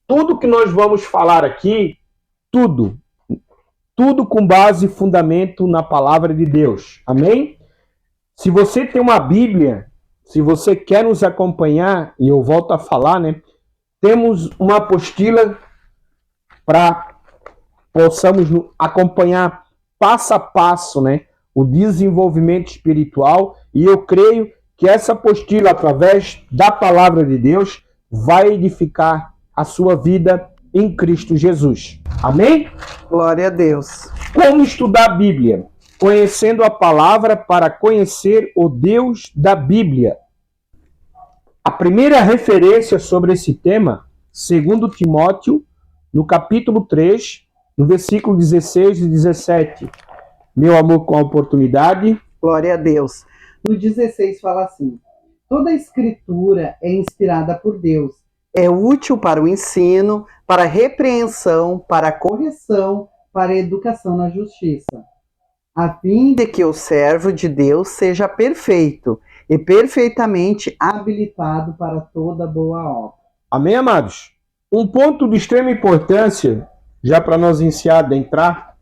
Tudo que nós vamos falar aqui, tudo com base e fundamento na palavra de Deus. Amém? Se você tem uma Bíblia, se você quer nos acompanhar, e eu volto a falar, né? Temos uma apostila para possamos acompanhar passo a passo, né? O desenvolvimento espiritual. E eu creio que essa apostila, através da palavra de Deus, vai edificar a sua vida em Cristo Jesus. Amém? Glória a Deus. Como estudar a Bíblia? Conhecendo a palavra para conhecer o Deus da Bíblia. A primeira referência sobre esse tema, segundo Timóteo, no capítulo 3, no versículo 16 e 17. Meu amor, com a oportunidade. Glória a Deus. No 16 fala assim: toda a escritura é inspirada por Deus. É útil para o ensino, para a repreensão, para a correção, para a educação na justiça, a fim de que o servo de Deus seja perfeito e perfeitamente habilitado para toda boa obra. Amém, amados? Um ponto de extrema importância, já para nós iniciar, adentrar,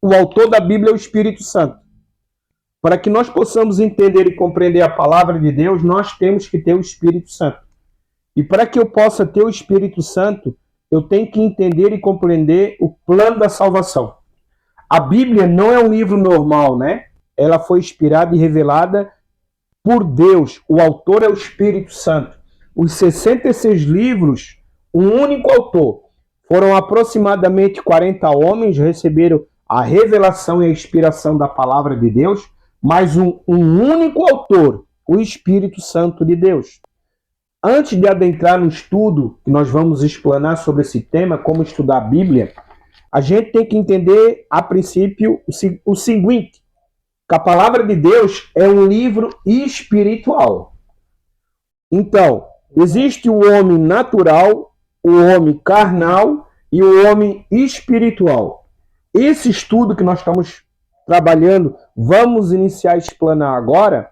o autor da Bíblia é o Espírito Santo. Para que nós possamos entender e compreender a palavra de Deus, nós temos que ter o Espírito Santo. E para que eu possa ter o Espírito Santo, eu tenho que entender e compreender o plano da salvação. A Bíblia não é um livro normal, né? Ela foi inspirada e revelada por Deus. O autor é o Espírito Santo. Os 66 livros, um único autor. Foram aproximadamente 40 homens, receberam a revelação e a inspiração da palavra de Deus, mas um único autor, o Espírito Santo de Deus. Antes de adentrar no estudo, que nós vamos explanar sobre esse tema, como estudar a Bíblia, a gente tem que entender, a princípio, o seguinte, que a palavra de Deus é um livro espiritual. Então, existe o homem natural, o homem carnal e o homem espiritual. Esse estudo que nós estamos trabalhando, vamos iniciar a explanar agora,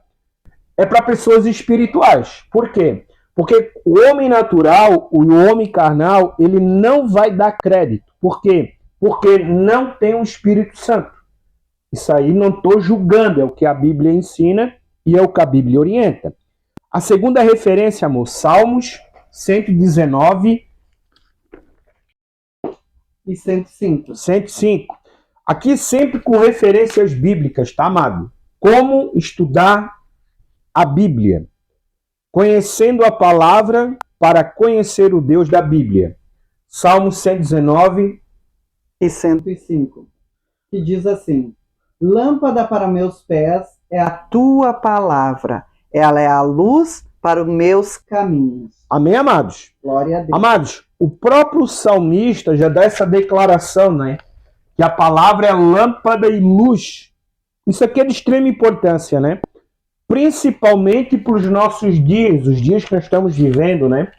é para pessoas espirituais. Por quê? Porque o homem natural, o homem carnal, ele não vai dar crédito. Por quê? Porque não tem o Espírito Santo. Isso aí não estou julgando, é o que a Bíblia ensina e é o que a Bíblia orienta. A segunda referência, amor, Salmos 119 e 105. 105. Aqui sempre com referências bíblicas, tá, amado? Como estudar a Bíblia? Conhecendo a palavra para conhecer o Deus da Bíblia. Salmos 119 e 105. Que diz assim: lâmpada para meus pés é a tua palavra, ela é a luz para os meus caminhos. Amém, amados? Glória a Deus. Amados, o próprio salmista já dá essa declaração, né? Que a palavra é lâmpada e luz. Isso aqui é de extrema importância, né? Principalmente para os nossos dias, os dias que nós estamos vivendo, né?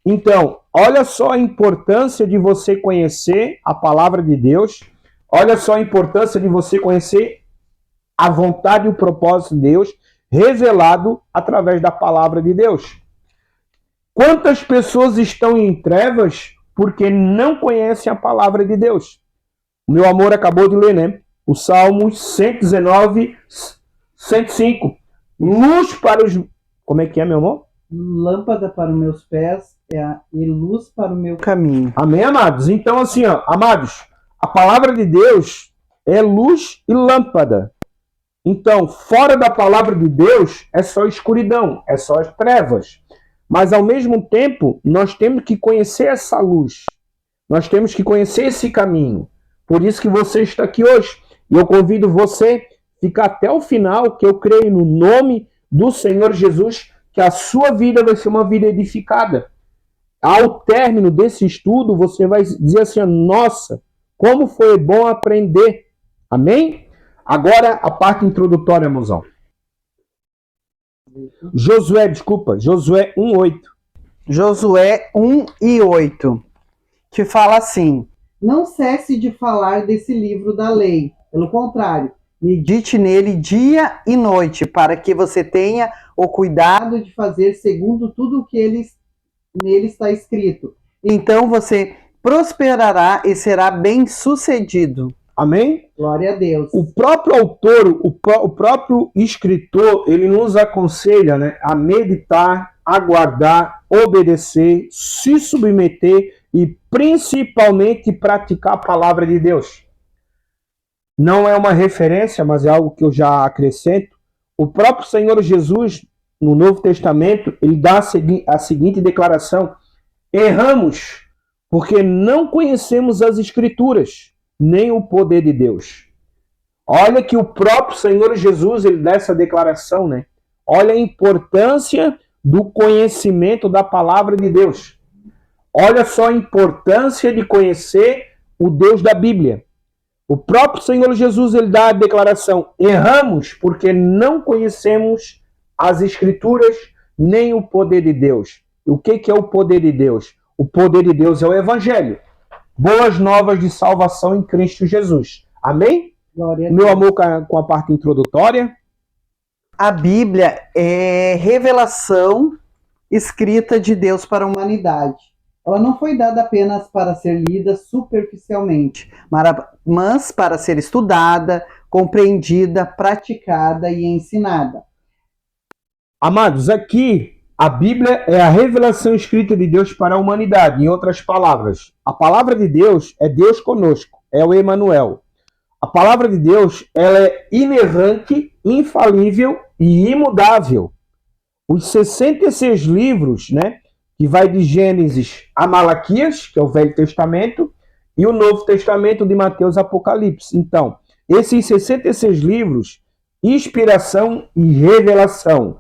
Então, olha só a importância de você conhecer a palavra de Deus. Olha só a importância de você conhecer a vontade e o propósito de Deus revelado através da palavra de Deus. Quantas pessoas estão em trevas porque não conhecem a palavra de Deus? O meu amor acabou de ler, né? O Salmos 119, 105. Luz para os... Como é que é, meu amor? Lâmpada para os meus pés e luz para o meu caminho. Amém, amados? Então, assim, ó, amados, a palavra de Deus é luz e lâmpada. Então, fora da palavra de Deus, é só escuridão, é só as trevas. Mas, ao mesmo tempo, nós temos que conhecer essa luz. Nós temos que conhecer esse caminho. Por isso que você está aqui hoje. E eu convido você a ficar até o final, que eu creio no nome do Senhor Jesus, que a sua vida vai ser uma vida edificada. Ao término desse estudo, você vai dizer assim, nossa, como foi bom aprender. Amém? Agora, a parte introdutória, mozão. Josué 1:8. Josué 1:8, que fala assim: não cesse de falar desse livro da lei. Pelo contrário, medite nele dia e noite, para que você tenha o cuidado de fazer segundo tudo o que nele está escrito. Então você prosperará e será bem-sucedido. Amém? Glória a Deus. O próprio autor, o próprio escritor, ele nos aconselha, né, a meditar, aguardar, obedecer, se submeter e principalmente praticar a palavra de Deus. Não é uma referência, mas é algo que eu já acrescento. O próprio Senhor Jesus, no Novo Testamento, ele dá a seguinte declaração: erramos porque não conhecemos as Escrituras, nem o poder de Deus. Olha que o próprio Senhor Jesus, ele dá essa declaração, né? Olha a importância do conhecimento da palavra de Deus. Olha só a importância de conhecer o Deus da Bíblia. O próprio Senhor Jesus, ele dá a declaração: erramos porque não conhecemos as Escrituras, nem o poder de Deus. O que é o poder de Deus? O poder de Deus é o Evangelho. Boas novas de salvação em Cristo Jesus. Amém? Glória a Meu Deus. amor, com a parte introdutória. A Bíblia é revelação escrita de Deus para a humanidade. Ela não foi dada apenas para ser lida superficialmente, mas para ser estudada, compreendida, praticada e ensinada. Amados, aqui a Bíblia é a revelação escrita de Deus para a humanidade. Em outras palavras, a palavra de Deus é Deus conosco, é o Emanuel. A palavra de Deus, ela é inerrante, infalível e imudável. Os 66 livros, né, que vai de Gênesis a Malaquias, que é o Velho Testamento, e o Novo Testamento de Mateus, Apocalipse. Então, esses 66 livros, inspiração e revelação,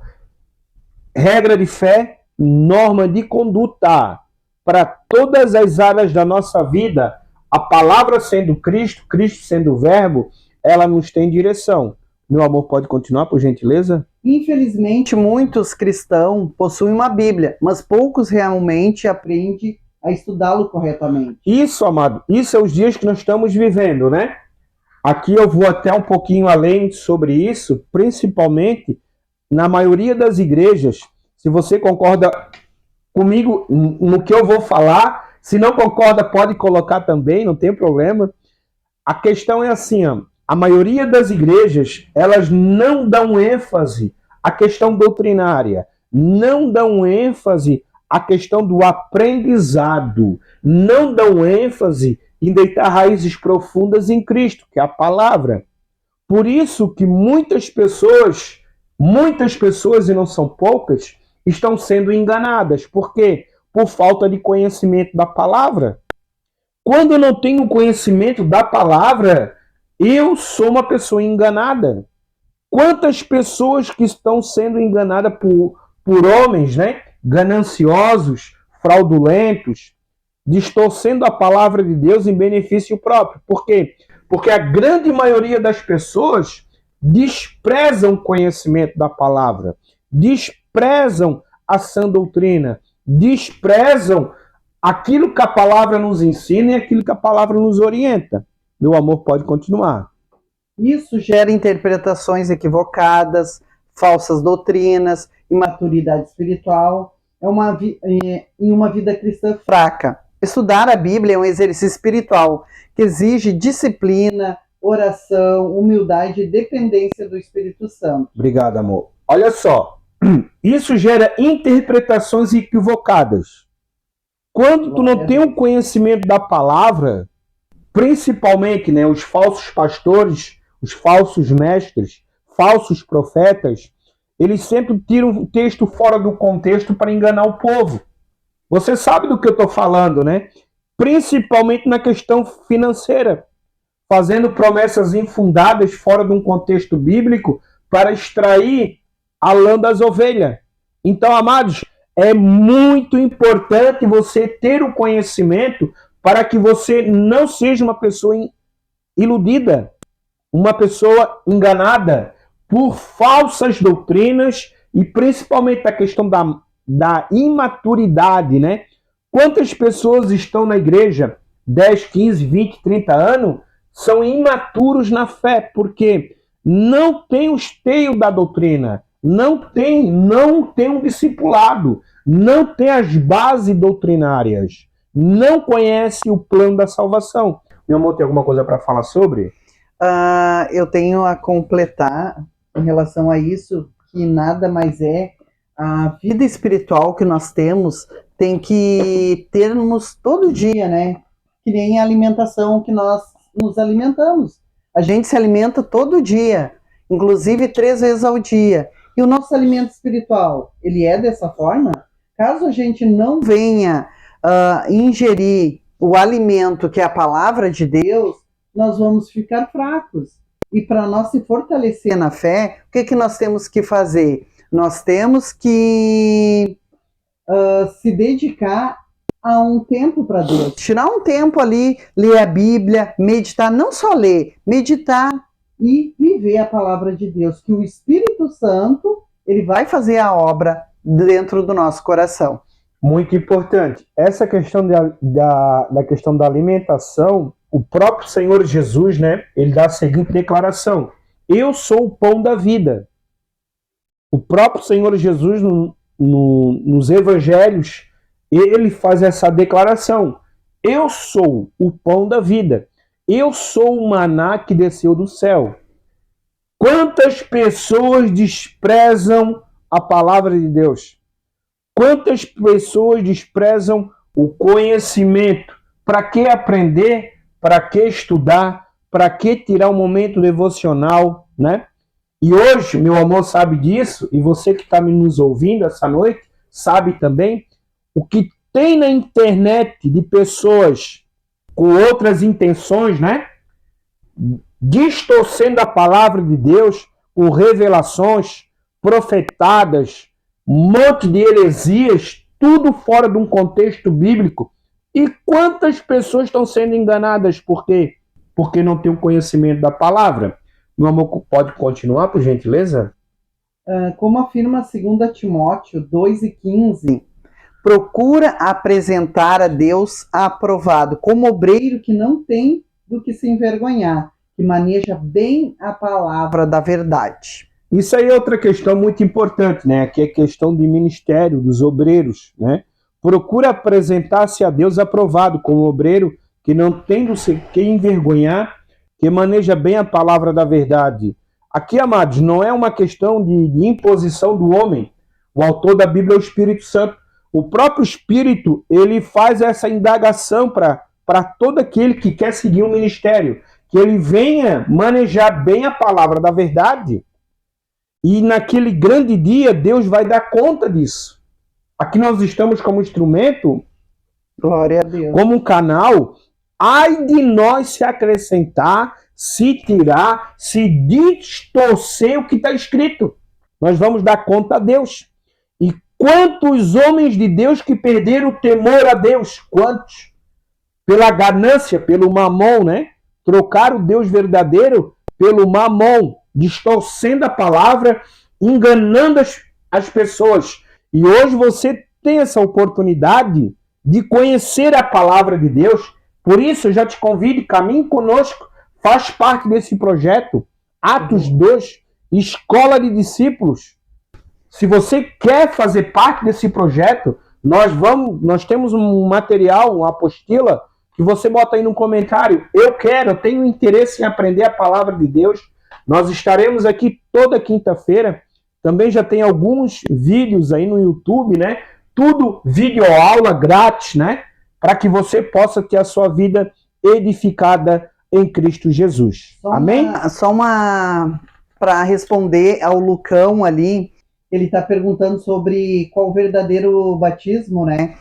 regra de fé, norma de conduta para todas as áreas da nossa vida. A palavra sendo Cristo, Cristo sendo o Verbo, ela nos tem direção. Meu amor, pode continuar, por gentileza? Infelizmente, muitos cristãos possuem uma Bíblia, mas poucos realmente aprendem a estudá-lo corretamente. Isso, amado, isso é os dias que nós estamos vivendo, né? Aqui eu vou até um pouquinho além sobre isso, principalmente na maioria das igrejas. Se você concorda comigo no que eu vou falar, se não concorda, pode colocar também, não tem problema. A questão é assim, ó, a maioria das igrejas, elas não dão ênfase à questão doutrinária, não dão ênfase à questão do aprendizado, não dão ênfase em deitar raízes profundas em Cristo, que é a palavra. Por isso que muitas pessoas, e não são poucas, estão sendo enganadas. Por quê? Por falta de conhecimento da palavra. Quando eu não tenho conhecimento da palavra, eu sou uma pessoa enganada. Quantas pessoas que estão sendo enganadas por homens, né, gananciosos, fraudulentos, distorcendo a palavra de Deus em benefício próprio. Por quê? Porque a grande maioria das pessoas desprezam o conhecimento da palavra, desprezam a sã doutrina, desprezam aquilo que a palavra nos ensina e aquilo que a palavra nos orienta. Meu amor, pode continuar. Isso gera interpretações equivocadas, falsas doutrinas, imaturidade espiritual, em uma vida cristã fraca. Estudar a Bíblia é um exercício espiritual que exige disciplina, oração, humildade e dependência do Espírito Santo. Obrigado, amor. Olha só, isso gera interpretações equivocadas. Quando tu não tem o conhecimento da palavra, principalmente, né, os falsos pastores, os falsos mestres, falsos profetas, eles sempre tiram o texto fora do contexto para enganar o povo. Você sabe do que eu estou falando, né? Principalmente na questão financeira, fazendo promessas infundadas fora de um contexto bíblico para extrair a lã das ovelhas. Então, amados, é muito importante você ter o conhecimento para que você não seja uma pessoa iludida, uma pessoa enganada por falsas doutrinas e principalmente a questão da imaturidade, né? Quantas pessoas estão na igreja 10, 15, 20, 30 anos são imaturos na fé, porque não tem o esteio da doutrina, não tem um discipulado, não tem as bases doutrinárias, não conhece o plano da salvação. Meu amor, tem alguma coisa para falar sobre? Eu tenho a completar em relação a isso, que nada mais é a vida espiritual que nós temos, tem que termos todo dia, né? Que nem a alimentação que nós nos alimentamos. A gente se alimenta todo dia, inclusive 3 vezes ao dia. E o nosso alimento espiritual, ele é dessa forma? Caso a gente não venha ingerir o alimento que é a palavra de Deus, nós vamos ficar fracos. E para nós se fortalecer na fé, o que nós temos que fazer? Nós temos que se dedicar a um tempo para Deus. Tirar um tempo ali, ler a Bíblia, meditar, não só ler, meditar e viver a palavra de Deus, que o Espírito Santo, ele vai fazer a obra dentro do nosso coração. Muito importante. Essa questão da questão da alimentação, o próprio Senhor Jesus, né, ele dá a seguinte declaração: eu sou o pão da vida. O próprio Senhor Jesus, nos evangelhos, ele faz essa declaração: eu sou o pão da vida. Eu sou o maná que desceu do céu. Quantas pessoas desprezam a palavra de Deus? Quantas pessoas desprezam o conhecimento? Para que aprender? Para que estudar? Para que tirar um momento devocional, né? E hoje, meu amor sabe disso, e você que está nos ouvindo essa noite, sabe também, o que tem na internet de pessoas com outras intenções, né? Distorcendo a palavra de Deus, com revelações, profetadas, um monte de heresias, tudo fora de um contexto bíblico. E quantas pessoas estão sendo enganadas? Por quê? Porque não tem o conhecimento da palavra. Meu amor, pode continuar, por gentileza? Como afirma 2 Timóteo 2:15, procura apresentar a Deus aprovado, como obreiro que não tem do que se envergonhar, que maneja bem a palavra da verdade. Isso aí é outra questão muito importante, né? Que é a questão de ministério, dos obreiros, né? Procura apresentar-se a Deus aprovado, como obreiro que não tem do que envergonhar, que maneja bem a palavra da verdade. Aqui, amados, não é uma questão de imposição do homem. O autor da Bíblia é o Espírito Santo. O próprio Espírito, ele faz essa indagação para todo aquele que quer seguir o ministério, que ele venha manejar bem a palavra da verdade. E naquele grande dia, Deus vai dar conta disso. Aqui nós estamos como instrumento, glória a Deus, como um canal. Ai de nós se acrescentar, se tirar, se distorcer o que está escrito. Nós vamos dar conta a Deus. E quantos homens de Deus que perderam o temor a Deus? Quantos? Pela ganância, pelo mamon, né? Trocaram o Deus verdadeiro pelo mamon, distorcendo a palavra, enganando as pessoas. E hoje você tem essa oportunidade de conhecer a palavra de Deus. Por isso eu já te convido, caminhe conosco, faz parte desse projeto, Atos 2, Escola de Discípulos. Se você quer fazer parte desse projeto, nós temos um material, uma apostila, que você bota aí no comentário. Eu tenho interesse em aprender a palavra de Deus. Nós estaremos aqui toda quinta-feira. Também já tem alguns vídeos aí no YouTube, né? Tudo videoaula grátis, né? Para que você possa ter a sua vida edificada em Cristo Jesus. Amém? Só uma para responder ao Lucão ali, ele está perguntando sobre qual o verdadeiro batismo, né?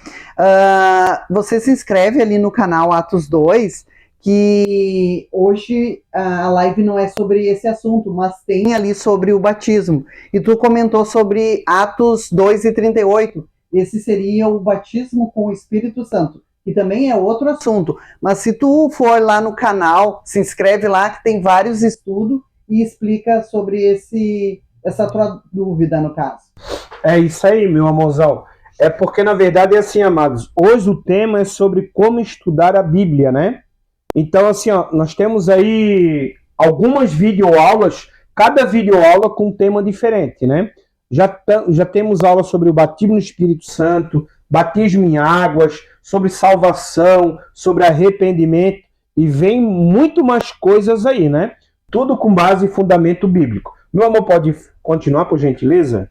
Você se inscreve ali no canal Atos 2, que hoje a live não é sobre esse assunto, mas tem ali sobre o batismo. E tu comentou sobre Atos 2:38. Esse seria o batismo com o Espírito Santo, que também é outro assunto. Mas se tu for lá no canal, se inscreve lá, que tem vários estudos e explica sobre essa tua dúvida, no caso. É isso aí, meu amorzão. É porque, na verdade, é assim, amados. Hoje o tema é sobre como estudar a Bíblia, né? Então, assim, ó, nós temos aí algumas videoaulas, cada videoaula com um tema diferente, né? já temos aula sobre o batismo no Espírito Santo, batismo em águas, sobre salvação, sobre arrependimento, e vem muito mais coisas aí, né? Tudo com base em fundamento bíblico. Meu amor, pode continuar, por gentileza?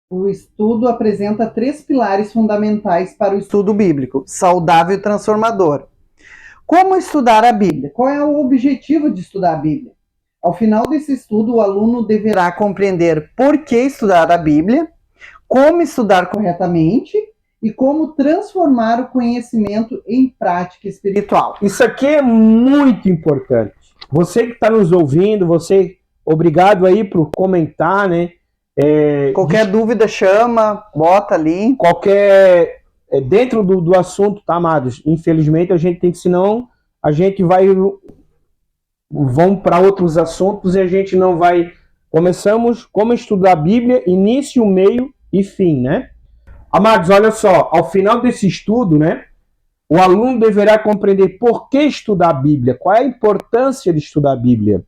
O estudo apresenta 3 pilares fundamentais para o estudo bíblico: saudável e transformador. Como estudar a Bíblia? Qual é o objetivo de estudar a Bíblia? Ao final desse estudo, o aluno deverá compreender por que estudar a Bíblia, como estudar corretamente e como transformar o conhecimento em prática espiritual. Isso aqui é muito importante. Você que está nos ouvindo, obrigado aí por comentar, né? Qualquer dúvida chama, bota ali. Dentro do assunto, tá, amados? Infelizmente a gente tem que, senão a gente vão para outros assuntos e a gente não vai. Começamos como estudar a Bíblia, início, meio e fim, né? Amados, olha só, ao final desse estudo, né? O aluno deverá compreender por que estudar a Bíblia, qual é a importância de estudar a Bíblia,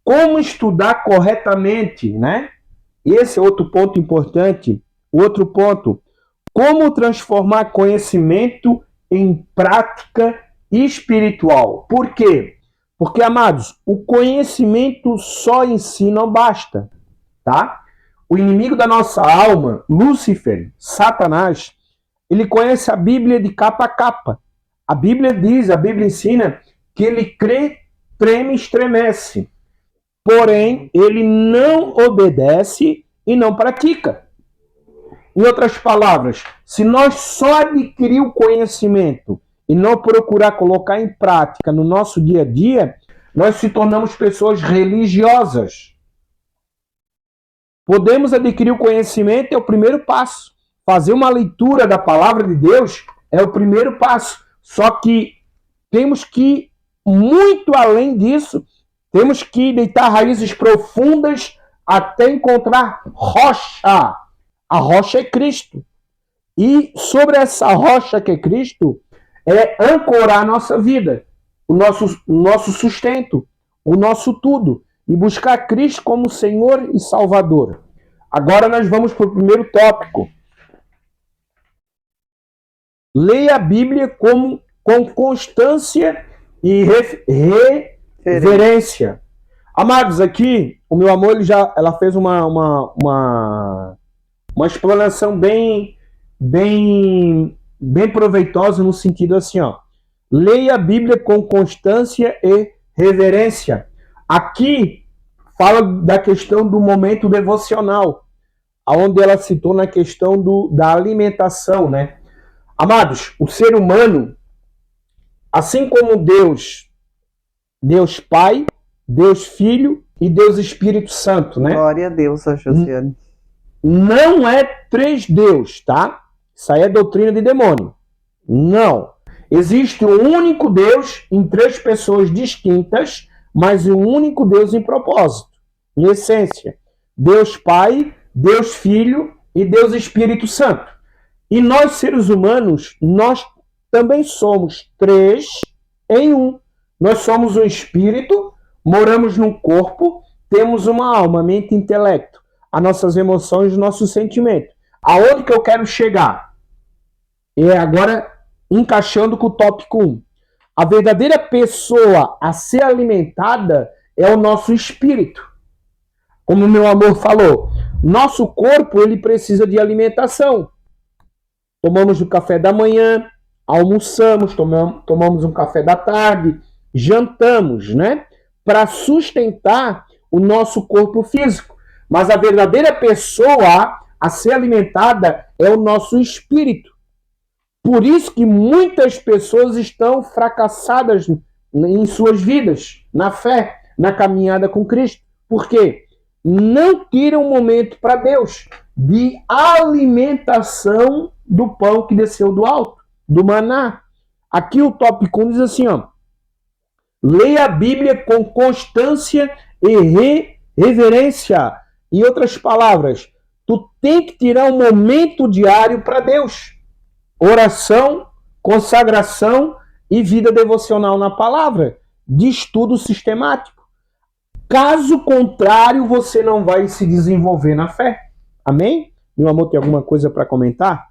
como estudar corretamente, né? Esse é outro ponto importante. Outro ponto, como transformar conhecimento em prática espiritual. Por quê? Porque, amados, o conhecimento só em si não basta, tá? O inimigo da nossa alma, Lúcifer, Satanás, ele conhece a Bíblia de capa a capa. A Bíblia ensina que ele crê, treme e estremece. Porém, ele não obedece e não pratica. Em outras palavras, se nós só adquirir o conhecimento e não procurar colocar em prática no nosso dia a dia, nós se tornamos pessoas religiosas. Podemos adquirir o conhecimento, é o primeiro passo. Fazer uma leitura da palavra de Deus é o primeiro passo. Só que temos que ir muito além disso. Temos que deitar raízes profundas até encontrar rocha. A rocha é Cristo. E sobre essa rocha que é Cristo, é ancorar a nossa vida, o nosso sustento, o nosso tudo. E buscar Cristo como Senhor e Salvador. Agora nós vamos para o primeiro tópico. Leia a Bíblia com constância e reverência. Amados, aqui, o meu amor, ela fez uma explanação bem proveitosa no sentido assim, ó. Leia a Bíblia com constância e reverência. Aqui fala da questão do momento devocional, onde ela citou na questão da alimentação, né? Amados, o ser humano, assim como Deus Pai, Deus Filho e Deus Espírito Santo, né? Glória a Deus, a Josiane. Não é 3 Deus, tá? Isso aí é doutrina de demônio. Não. Existe um único Deus em 3 pessoas distintas, mas um único Deus em propósito, em essência. Deus Pai, Deus Filho e Deus Espírito Santo. E nós, seres humanos, nós também somos 3 em 1. Nós somos um espírito, moramos num corpo, temos uma alma, mente e intelecto, as nossas emoções, os nossos sentimentos. Aonde que eu quero chegar? É agora encaixando com o tópico 1. A verdadeira pessoa a ser alimentada é o nosso espírito. Como o meu amor falou, nosso corpo ele precisa de alimentação. Tomamos o café da manhã, almoçamos, tomamos um café da tarde, jantamos, né? Para sustentar o nosso corpo físico. Mas a verdadeira pessoa a ser alimentada é o nosso espírito. Por isso que muitas pessoas estão fracassadas em suas vidas, na fé, na caminhada com Cristo. Por quê? Não tiram um momento para Deus de alimentação do pão que desceu do alto, do maná. Aqui o tópico 1 diz assim, ó. Leia a Bíblia com constância e reverência. Em outras palavras, tu tem que tirar um momento diário para Deus. Oração, consagração e vida devocional na palavra, de estudo sistemático. Caso contrário, você não vai se desenvolver na fé. Amém? Meu amor, tem alguma coisa para comentar?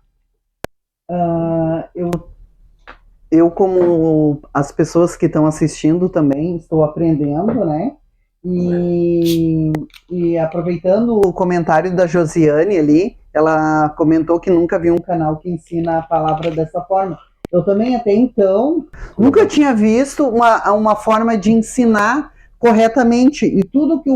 Eu, como as pessoas que estão assistindo também, estou aprendendo, né? E aproveitando o comentário da Josiane ali, ela comentou que nunca viu um canal que ensina a palavra dessa forma. Eu também, até então, nunca tinha visto uma forma de ensinar corretamente. E tudo que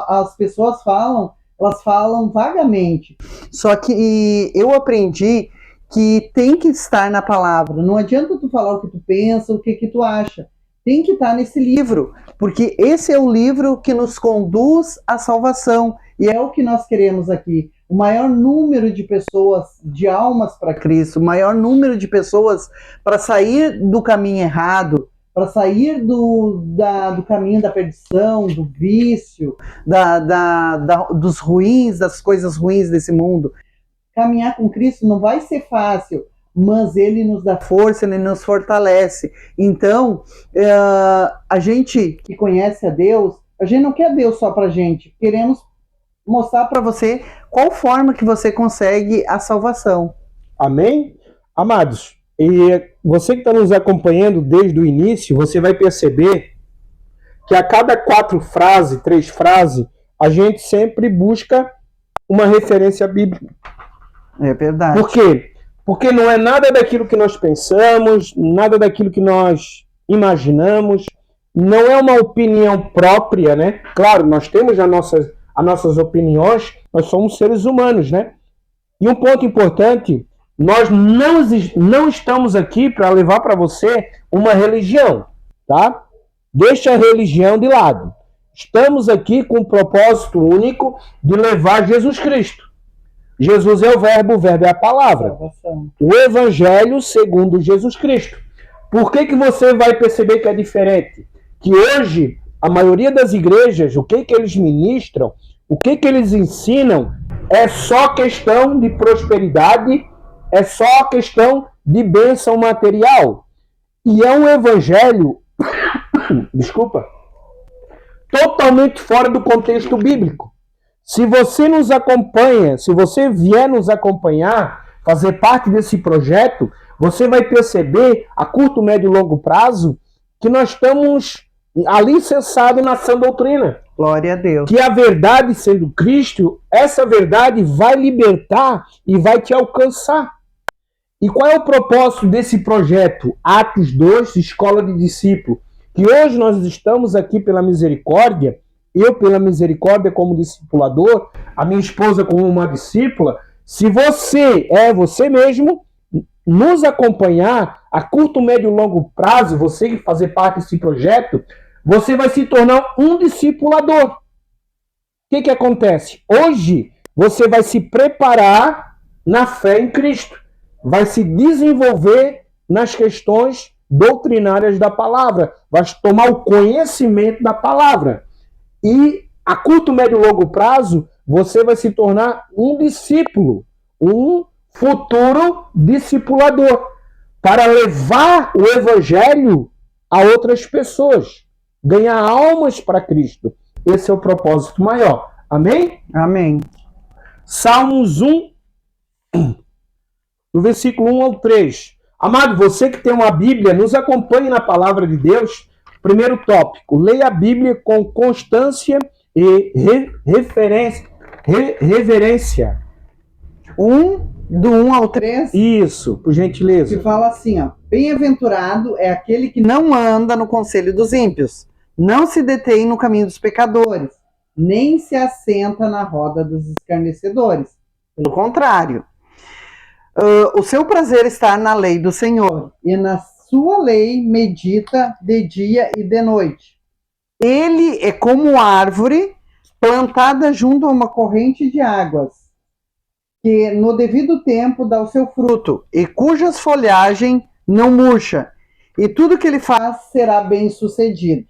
as pessoas falam, elas falam vagamente. Só que eu aprendi que tem que estar na palavra. Não adianta tu falar o que tu pensa, o que tu acha. Tem que estar nesse livro, porque esse é o livro que nos conduz à salvação. E é o que nós queremos aqui. O maior número de pessoas, de almas para Cristo, o maior número de pessoas para sair do caminho errado, para sair do caminho da perdição, do vício, dos ruins, das coisas ruins desse mundo. Caminhar com Cristo não vai ser fácil, mas Ele nos dá força, Ele nos fortalece. Então, a gente que conhece a Deus, a gente não quer Deus só para a gente, queremos mostrar para você qual forma que você consegue a salvação. Amém? Amados, e você que está nos acompanhando desde o início, você vai perceber que a cada 3 frases, a gente sempre busca uma referência bíblica. É verdade. Por quê? Porque não é nada daquilo que nós pensamos, nada daquilo que nós imaginamos, não é uma opinião própria, né? Claro, nós temos as nossas opiniões, nós somos seres humanos, né? E um ponto importante, nós não estamos aqui para levar para você uma religião, tá? Deixa a religião de lado. Estamos aqui com um propósito único de levar Jesus Cristo. Jesus é o verbo é a palavra. O evangelho segundo Jesus Cristo. Por que você vai perceber que é diferente? Que hoje, a maioria das igrejas, o que eles ministram, o que eles ensinam, é só questão de prosperidade, é só questão de bênção material. E é um evangelho, desculpa, totalmente fora do contexto bíblico. Se você nos acompanha, se você vier nos acompanhar, fazer parte desse projeto, você vai perceber, a curto, médio e longo prazo, que nós estamos alicerçados na sã doutrina. Glória a Deus. Que a verdade sendo Cristo, essa verdade vai libertar e vai te alcançar. E qual é o propósito desse projeto? Atos 2, Escola de Discípulo. Que hoje nós estamos aqui pela misericórdia, eu pela misericórdia como discipulador, a minha esposa como uma discípula. Se você mesmo, nos acompanhar a curto, médio e longo prazo, você que fazer parte desse projeto, você vai se tornar um discipulador. O que acontece? Hoje, você vai se preparar na fé em Cristo. Vai se desenvolver nas questões doutrinárias da palavra. Vai tomar o conhecimento da palavra. E a curto, médio e longo prazo, você vai se tornar um discípulo, um futuro discipulador, para levar o evangelho a outras pessoas, ganhar almas para Cristo. Esse é o propósito maior. Amém? Amém. Salmos 1, no versículo 1 ao 3. Amado, você que tem uma Bíblia, nos acompanhe na palavra de Deus. Primeiro tópico, leia a Bíblia com constância e reverência. Do 1 ao 3. Isso, por gentileza. Que fala assim, ó: bem-aventurado é aquele que não anda no conselho dos ímpios, não se detém no caminho dos pecadores, nem se assenta na roda dos escarnecedores. Pelo contrário, o seu prazer está na lei do Senhor, e na sua lei medita de dia e de noite. Ele é como árvore plantada junto a uma corrente de águas, que no devido tempo dá o seu fruto, e cujas folhagem não murcha, e tudo que ele faz será bem sucedido.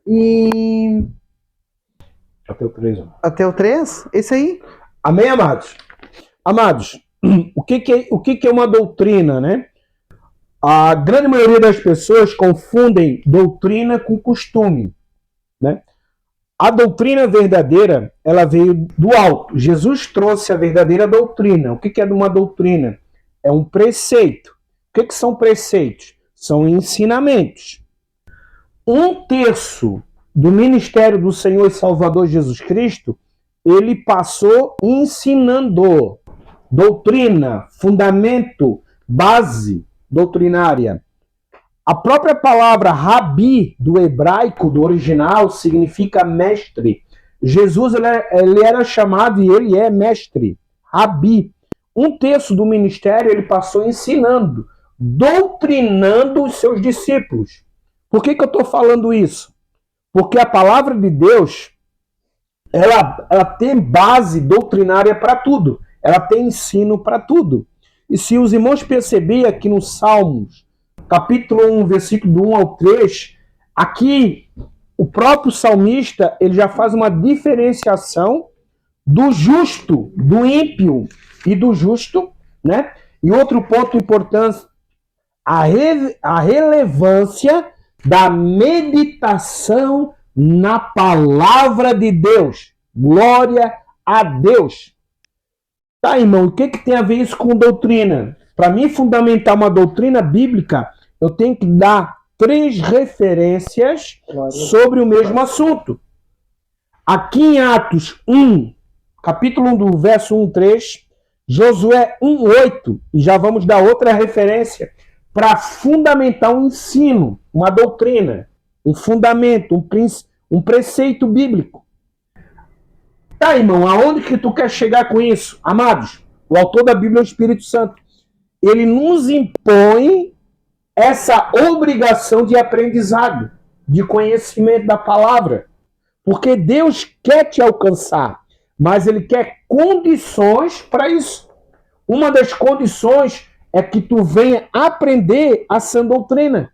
E até o 3. Até o 3? Esse aí? Amém, amados? Amados, o que é uma doutrina, né? A grande maioria das pessoas confundem doutrina com costume, né? A doutrina verdadeira, ela veio do alto. Jesus trouxe a verdadeira doutrina. O que é uma doutrina? É um preceito. O que são preceitos? São ensinamentos. 1/3 do ministério do Senhor e Salvador Jesus Cristo, ele passou ensinando doutrina, fundamento, base doutrinária. A própria palavra rabi, do hebraico, do original, significa mestre. Jesus ele era chamado, e ele é mestre, rabi. 1/3 do ministério ele passou ensinando, doutrinando os seus discípulos. Por que eu estou falando isso? Porque a palavra de Deus, ela tem base doutrinária para tudo. Ela tem ensino para tudo. E se os irmãos perceberem aqui no Salmos, capítulo 1, versículo do 1 ao 3, aqui o próprio salmista ele já faz uma diferenciação do justo, do ímpio e do justo, né? E outro ponto importante, a relevância da meditação na palavra de Deus. Glória a Deus. Tá, irmão, o que tem a ver isso com doutrina? Para mim fundamentar uma doutrina bíblica, eu tenho que dar 3 referências sobre o mesmo assunto. Aqui em Atos 1, capítulo 1, do verso 1, 3, Josué 1, 8, e já vamos dar outra referência para fundamentar um ensino, uma doutrina, um fundamento, um preceito bíblico. Tá, irmão, aonde que tu quer chegar com isso? Amados, o autor da Bíblia é o Espírito Santo. Ele nos impõe essa obrigação de aprendizado, de conhecimento da palavra. Porque Deus quer te alcançar, mas Ele quer condições para isso. Uma das condições é que tu venha aprender a sã doutrina,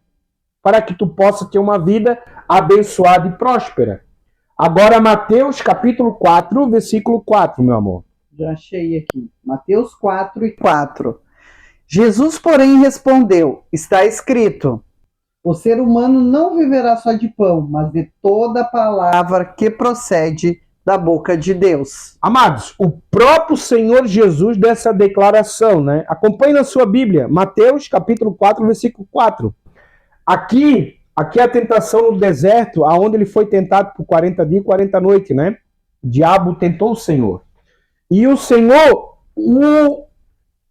para que tu possa ter uma vida abençoada e próspera. Agora, Mateus capítulo 4, versículo 4, meu amor. Já achei aqui. Mateus 4 e 4. Jesus, porém, respondeu: está escrito, o ser humano não viverá só de pão, mas de toda palavra que procede da boca de Deus. Amados, o próprio Senhor Jesus dessa declaração, né? Acompanhe na sua Bíblia, Mateus capítulo 4, versículo 4. Aqui é a tentação no deserto, aonde ele foi tentado por 40 dias e 40 noites, né? O diabo tentou o Senhor. E o Senhor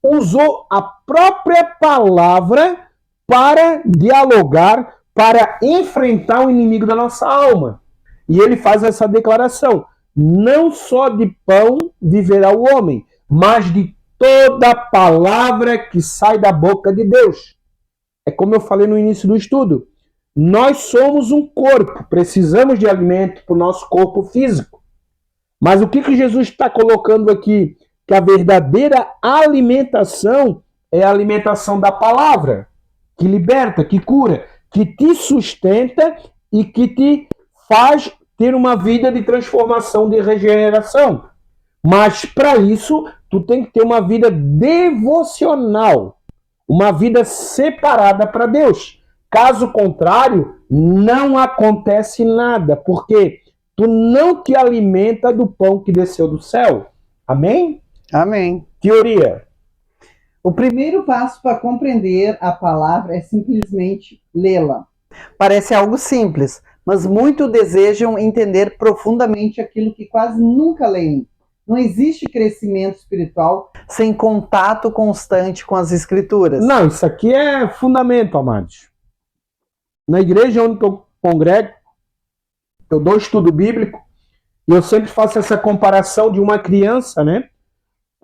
usou a própria palavra para dialogar, para enfrentar o inimigo da nossa alma. E ele faz essa declaração: não só de pão viverá o homem, mas de toda palavra que sai da boca de Deus. É como eu falei no início do estudo. Nós somos um corpo, precisamos de alimento para o nosso corpo físico. Mas o que Jesus está colocando aqui? Que a verdadeira alimentação é a alimentação da palavra, que liberta, que cura, que te sustenta e que te faz ter uma vida de transformação, de regeneração. Mas para isso, tu tem que ter uma vida devocional, uma vida separada para Deus. Caso contrário, não acontece nada, porque tu não te alimenta do pão que desceu do céu. Amém? Amém. Teoria. O primeiro passo para compreender a palavra é simplesmente lê-la. Parece algo simples, mas muitos desejam entender profundamente aquilo que quase nunca leem. Não existe crescimento espiritual sem contato constante com as Escrituras. Não, isso aqui é fundamento, amados. Na igreja onde eu congrego, eu dou estudo bíblico, e eu sempre faço essa comparação de uma criança, né?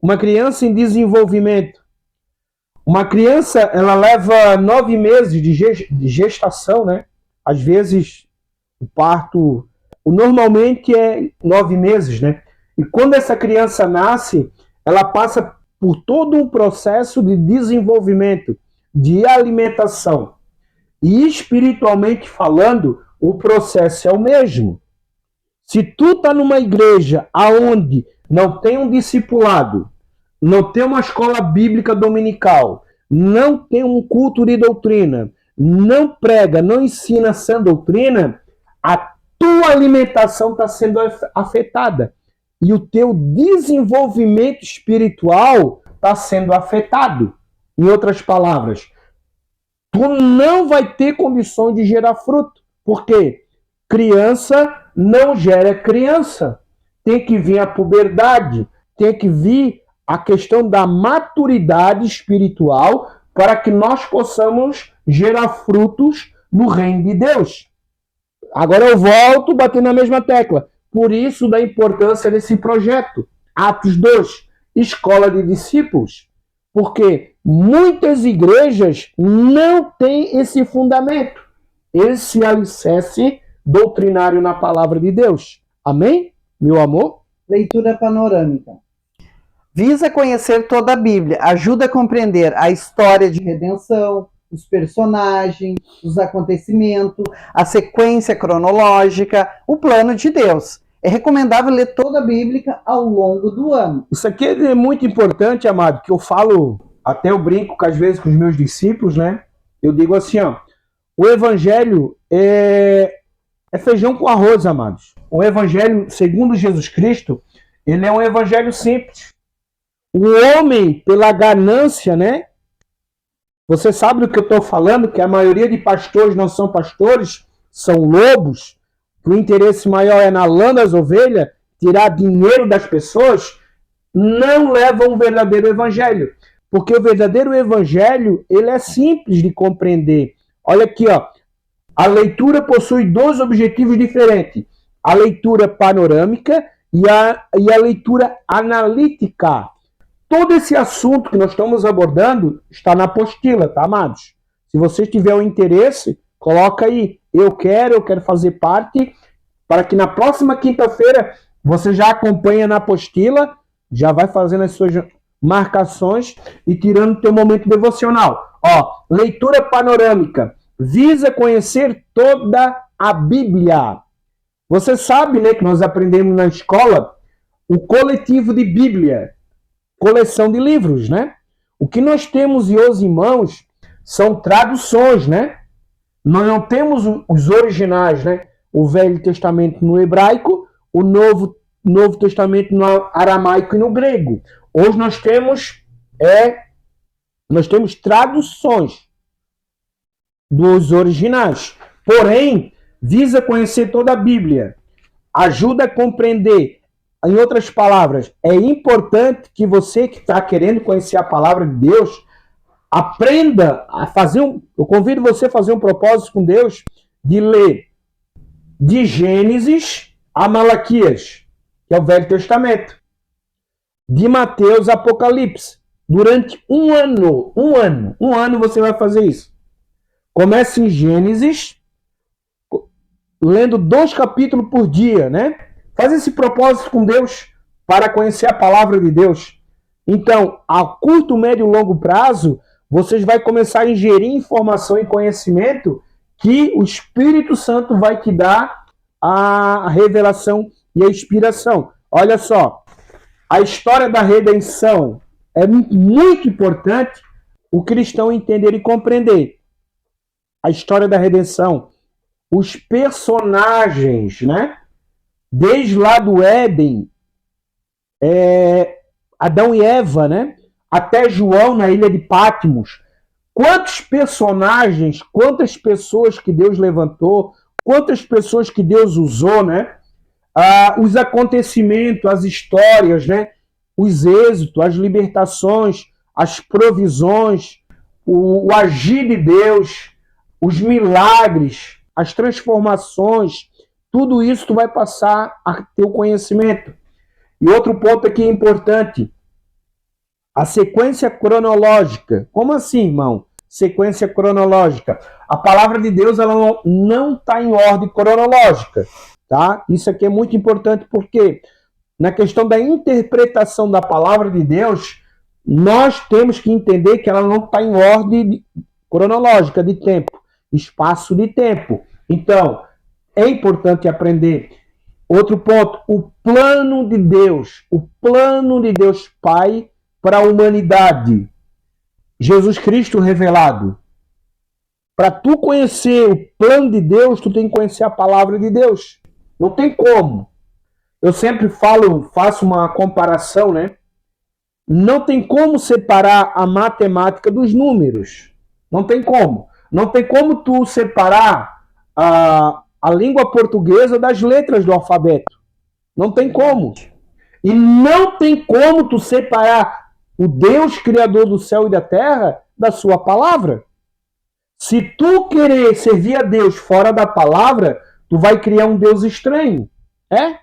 Uma criança em desenvolvimento. Uma criança, ela leva 9 meses de gestação, né? Às vezes, o parto, normalmente é 9 meses, né? E quando essa criança nasce, ela passa por todo um processo de desenvolvimento, de alimentação. E espiritualmente falando, o processo é o mesmo. Se tu tá numa igreja aonde não tem um discipulado, não tem uma escola bíblica dominical, não tem um culto de doutrina, não prega, não ensina sã doutrina, a tua tua alimentação está sendo afetada e o teu desenvolvimento espiritual está sendo afetado. Em outras palavras, tu não vai ter condições de gerar fruto. Por quê? Criança não gera criança. Tem que vir a puberdade, tem que vir a questão da maturidade espiritual para que nós possamos gerar frutos no reino de Deus. Agora eu volto a bater na mesma tecla. Por isso da importância desse projeto. Atos 2, Escola de Discípulos. Porque muitas igrejas não têm esse fundamento, esse alicerce doutrinário na palavra de Deus. Amém, meu amor? Leitura panorâmica. Visa conhecer toda a Bíblia, ajuda a compreender a história de redenção, os personagens, os acontecimentos, a sequência cronológica, o plano de Deus. É recomendável ler toda a Bíblia ao longo do ano. Isso aqui é muito importante, amado, que eu falo, até eu brinco às vezes com os meus discípulos, né? Eu digo assim, ó, o evangelho é feijão com arroz, amados. O evangelho, segundo Jesus Cristo, ele é um evangelho simples. O homem, pela ganância, né? Você sabe do que eu estou falando? Que a maioria de pastores não são pastores, são lobos. Que o interesse maior é na lã das ovelhas, tirar dinheiro das pessoas, não levam um verdadeiro evangelho. Porque o verdadeiro evangelho, ele é simples de compreender. Olha aqui, ó. A leitura possui dois objetivos diferentes. A leitura panorâmica e a leitura analítica. Todo esse assunto que nós estamos abordando está na apostila, tá, amados? Se você tiver um interesse, coloca aí. Eu quero fazer parte, para que na próxima quinta-feira você já acompanha na apostila, já vai fazendo as suas marcações e tirando o teu momento devocional. Ó, leitura panorâmica. Visa conhecer toda a Bíblia. Você sabe, né, que nós aprendemos na escola o coletivo de Bíblia. Coleção de livros, né? O que nós temos hoje em mãos são traduções, né? Nós não temos os originais, né? O Velho Testamento no hebraico, o Novo Testamento no aramaico e no grego. Hoje nós temos traduções dos originais. Porém, visa conhecer toda a Bíblia. Ajuda a compreender. Em outras palavras, é importante que você que está querendo conhecer a palavra de Deus, aprenda a fazer eu convido você a fazer um propósito com Deus de ler de Gênesis a Malaquias, que é o Velho Testamento, de Mateus a Apocalipse, durante um ano você vai fazer isso. Comece em Gênesis, lendo 2 capítulos por dia, né? Faz esse propósito com Deus para conhecer a palavra de Deus. Então, a curto, médio e longo prazo, vocês vão começar a ingerir informação e conhecimento que o Espírito Santo vai te dar a revelação e a inspiração. Olha só, a história da redenção é muito importante o cristão entender e compreender. A história da redenção, os personagens, né? Desde lá do Éden, Adão e Eva, né? Até João na ilha de Patmos. Quantos personagens, quantas pessoas que Deus levantou, quantas pessoas que Deus usou, né? Os acontecimentos, as histórias, né? Os êxitos, as libertações, as provisões, o agir de Deus, os milagres, as transformações, tudo isso tu vai passar a ter o conhecimento. E outro ponto aqui importante, a sequência cronológica. Como assim, irmão? Sequência cronológica. A palavra de Deus ela não está em ordem cronológica. Tá? Isso aqui é muito importante porque na questão da interpretação da palavra de Deus, nós temos que entender que ela não está em ordem cronológica de tempo, espaço de tempo. Então, é importante aprender. Outro ponto, o plano de Deus Pai para a humanidade. Jesus Cristo revelado. Para tu conhecer o plano de Deus, tu tem que conhecer a palavra de Deus. Não tem como. Eu sempre faço uma comparação, né? Não tem como separar a matemática dos números. Não tem como. Não tem como tu separar a língua portuguesa das letras do alfabeto. Não tem como. E não tem como tu separar o Deus criador do céu e da terra da sua palavra. Se tu querer servir a Deus fora da palavra, tu vai criar um Deus estranho.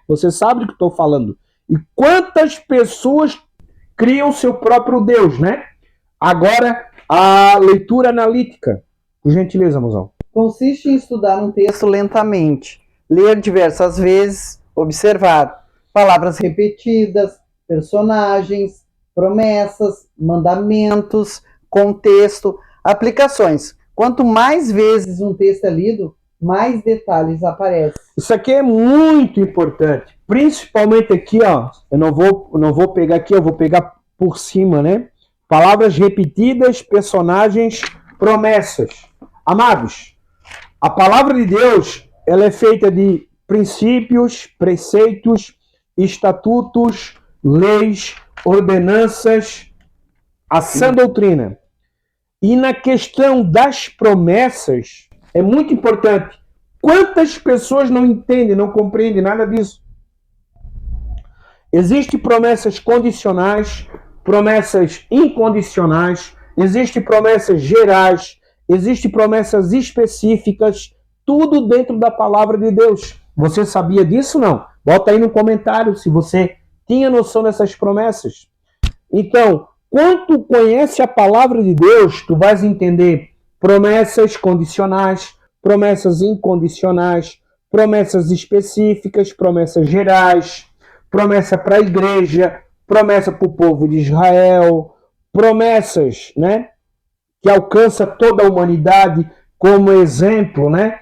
Você sabe do que estou falando. E quantas pessoas criam seu próprio Deus, né? Agora, a leitura analítica. Por gentileza, mozão. Consiste em estudar um texto lentamente, ler diversas vezes, observar palavras repetidas, personagens, promessas, mandamentos, contexto, aplicações. Quanto mais vezes um texto é lido, mais detalhes aparecem. Isso aqui é muito importante, principalmente aqui, ó. Eu não vou pegar aqui, eu vou pegar por cima, né? Palavras repetidas, personagens, promessas. Amados, a palavra de Deus, ela é feita de princípios, preceitos, estatutos, leis, ordenanças, a sã doutrina. E na questão das promessas, é muito importante. Quantas pessoas não entendem, não compreendem nada disso? Existem promessas condicionais, promessas incondicionais, existem promessas gerais, existem promessas específicas, tudo dentro da palavra de Deus. Você sabia disso, não? Bota aí no comentário se você tinha noção dessas promessas. Então, quando tu conhece a palavra de Deus, tu vais entender promessas condicionais, promessas incondicionais, promessas específicas, promessas gerais, promessa para a igreja, promessa para o povo de Israel, promessas, né, que alcança toda a humanidade, como exemplo, né,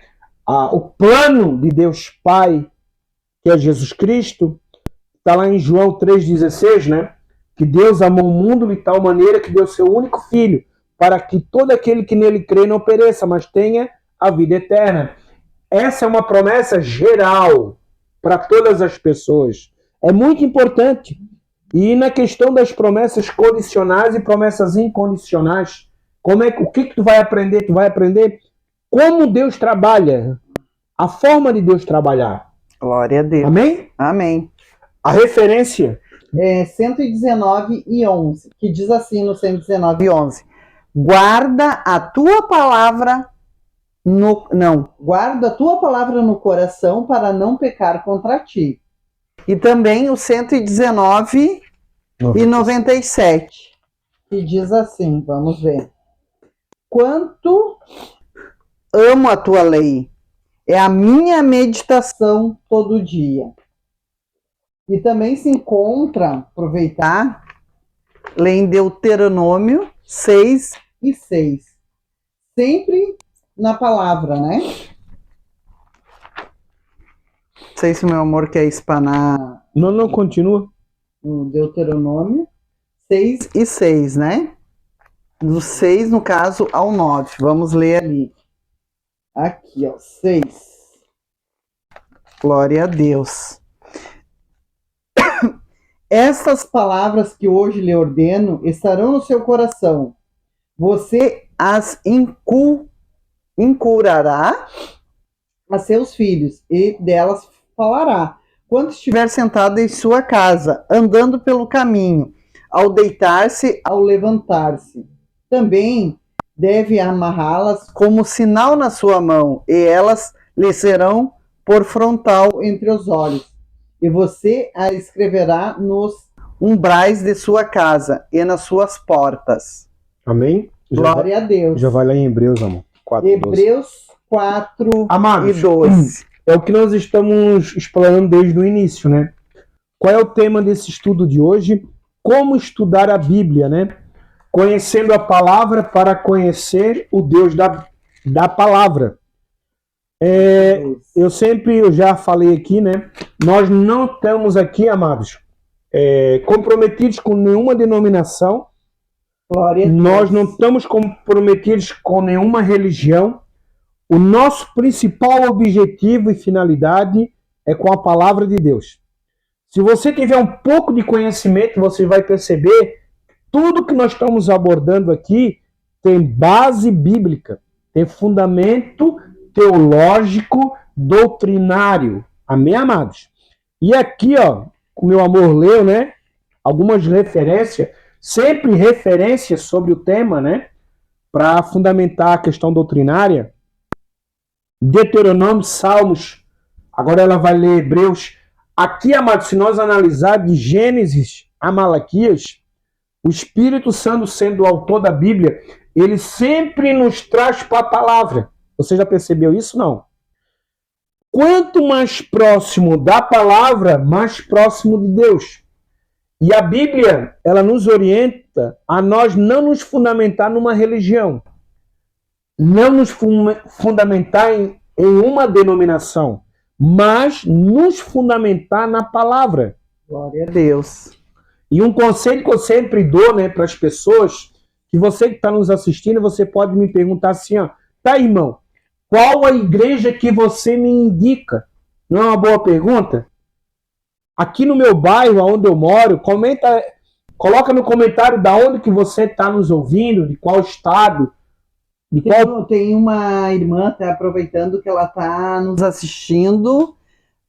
o plano de Deus Pai, que é Jesus Cristo, está lá em João 3,16, né, que Deus amou o mundo de tal maneira que deu seu único filho, para que todo aquele que nele crê não pereça, mas tenha a vida eterna. Essa é uma promessa geral para todas as pessoas. É muito importante. E na questão das promessas condicionais e promessas incondicionais, o que tu vai aprender? Tu vai aprender como Deus trabalha, a forma de Deus trabalhar. Glória a Deus. Amém? Amém. A referência é 119:11, que diz assim no 119:11: guarda a tua palavra guarda a tua palavra no coração para não pecar contra ti. E também o 119:97, que diz assim, vamos ver: quanto amo a tua lei, é a minha meditação todo dia. E também se encontra, aproveitar, ler em Deuteronômio 6:6. Sempre na palavra, né? Não sei se o meu amor quer espanar. Não, continua. No Deuteronômio 6:6, né? Do 6, no caso, ao 9. Vamos ler ali. Aqui, ó, 6. Glória a Deus. Estas palavras que hoje lhe ordeno estarão no seu coração. Você as inculcará a seus filhos e delas falará quando estiver sentado em sua casa, andando pelo caminho, ao deitar-se, ao levantar-se. Também deve amarrá-las como sinal na sua mão, e elas lhe serão por frontal entre os olhos. E você a escreverá nos umbrais de sua casa e nas suas portas. Amém? Glória a Deus. Já vai lá em Hebreus, amor. 4, Hebreus 4 Amados, e 12. É o que nós estamos explorando desde o início, né? Qual é o tema desse estudo de hoje? Como estudar a Bíblia, né? Conhecendo a palavra para conhecer o Deus da palavra. Eu já falei aqui, né? Nós não estamos aqui, amados, comprometidos com nenhuma denominação. Glória a Deus. Nós não estamos comprometidos com nenhuma religião. O nosso principal objetivo e finalidade é com a palavra de Deus. Se você tiver um pouco de conhecimento, você vai perceber tudo que nós estamos abordando aqui tem base bíblica, tem fundamento teológico, doutrinário. Amém, amados? E aqui, ó, o meu amor leu, né? Algumas referências, sempre referências sobre o tema, né? Para fundamentar a questão doutrinária. Deuteronômio, Salmos. Agora ela vai ler Hebreus. Aqui, amados, se nós analisar de Gênesis a Malaquias, o Espírito Santo sendo o autor da Bíblia, ele sempre nos traz para a palavra. Você já percebeu isso? Não. Quanto mais próximo da palavra, mais próximo de Deus. E a Bíblia, ela nos orienta a nós não nos fundamentar numa religião. Não nos fundamentar em uma denominação, mas nos fundamentar na palavra. Glória a Deus. E um conselho que eu sempre dou, né, para as pessoas, que você que está nos assistindo, você pode me perguntar assim, ó, tá, irmão, qual a igreja que você me indica? Não é uma boa pergunta? Aqui no meu bairro, onde eu moro, coloca no comentário da onde que você está nos ouvindo, de qual estado, de qual... Tem uma irmã, tá aproveitando que ela está nos assistindo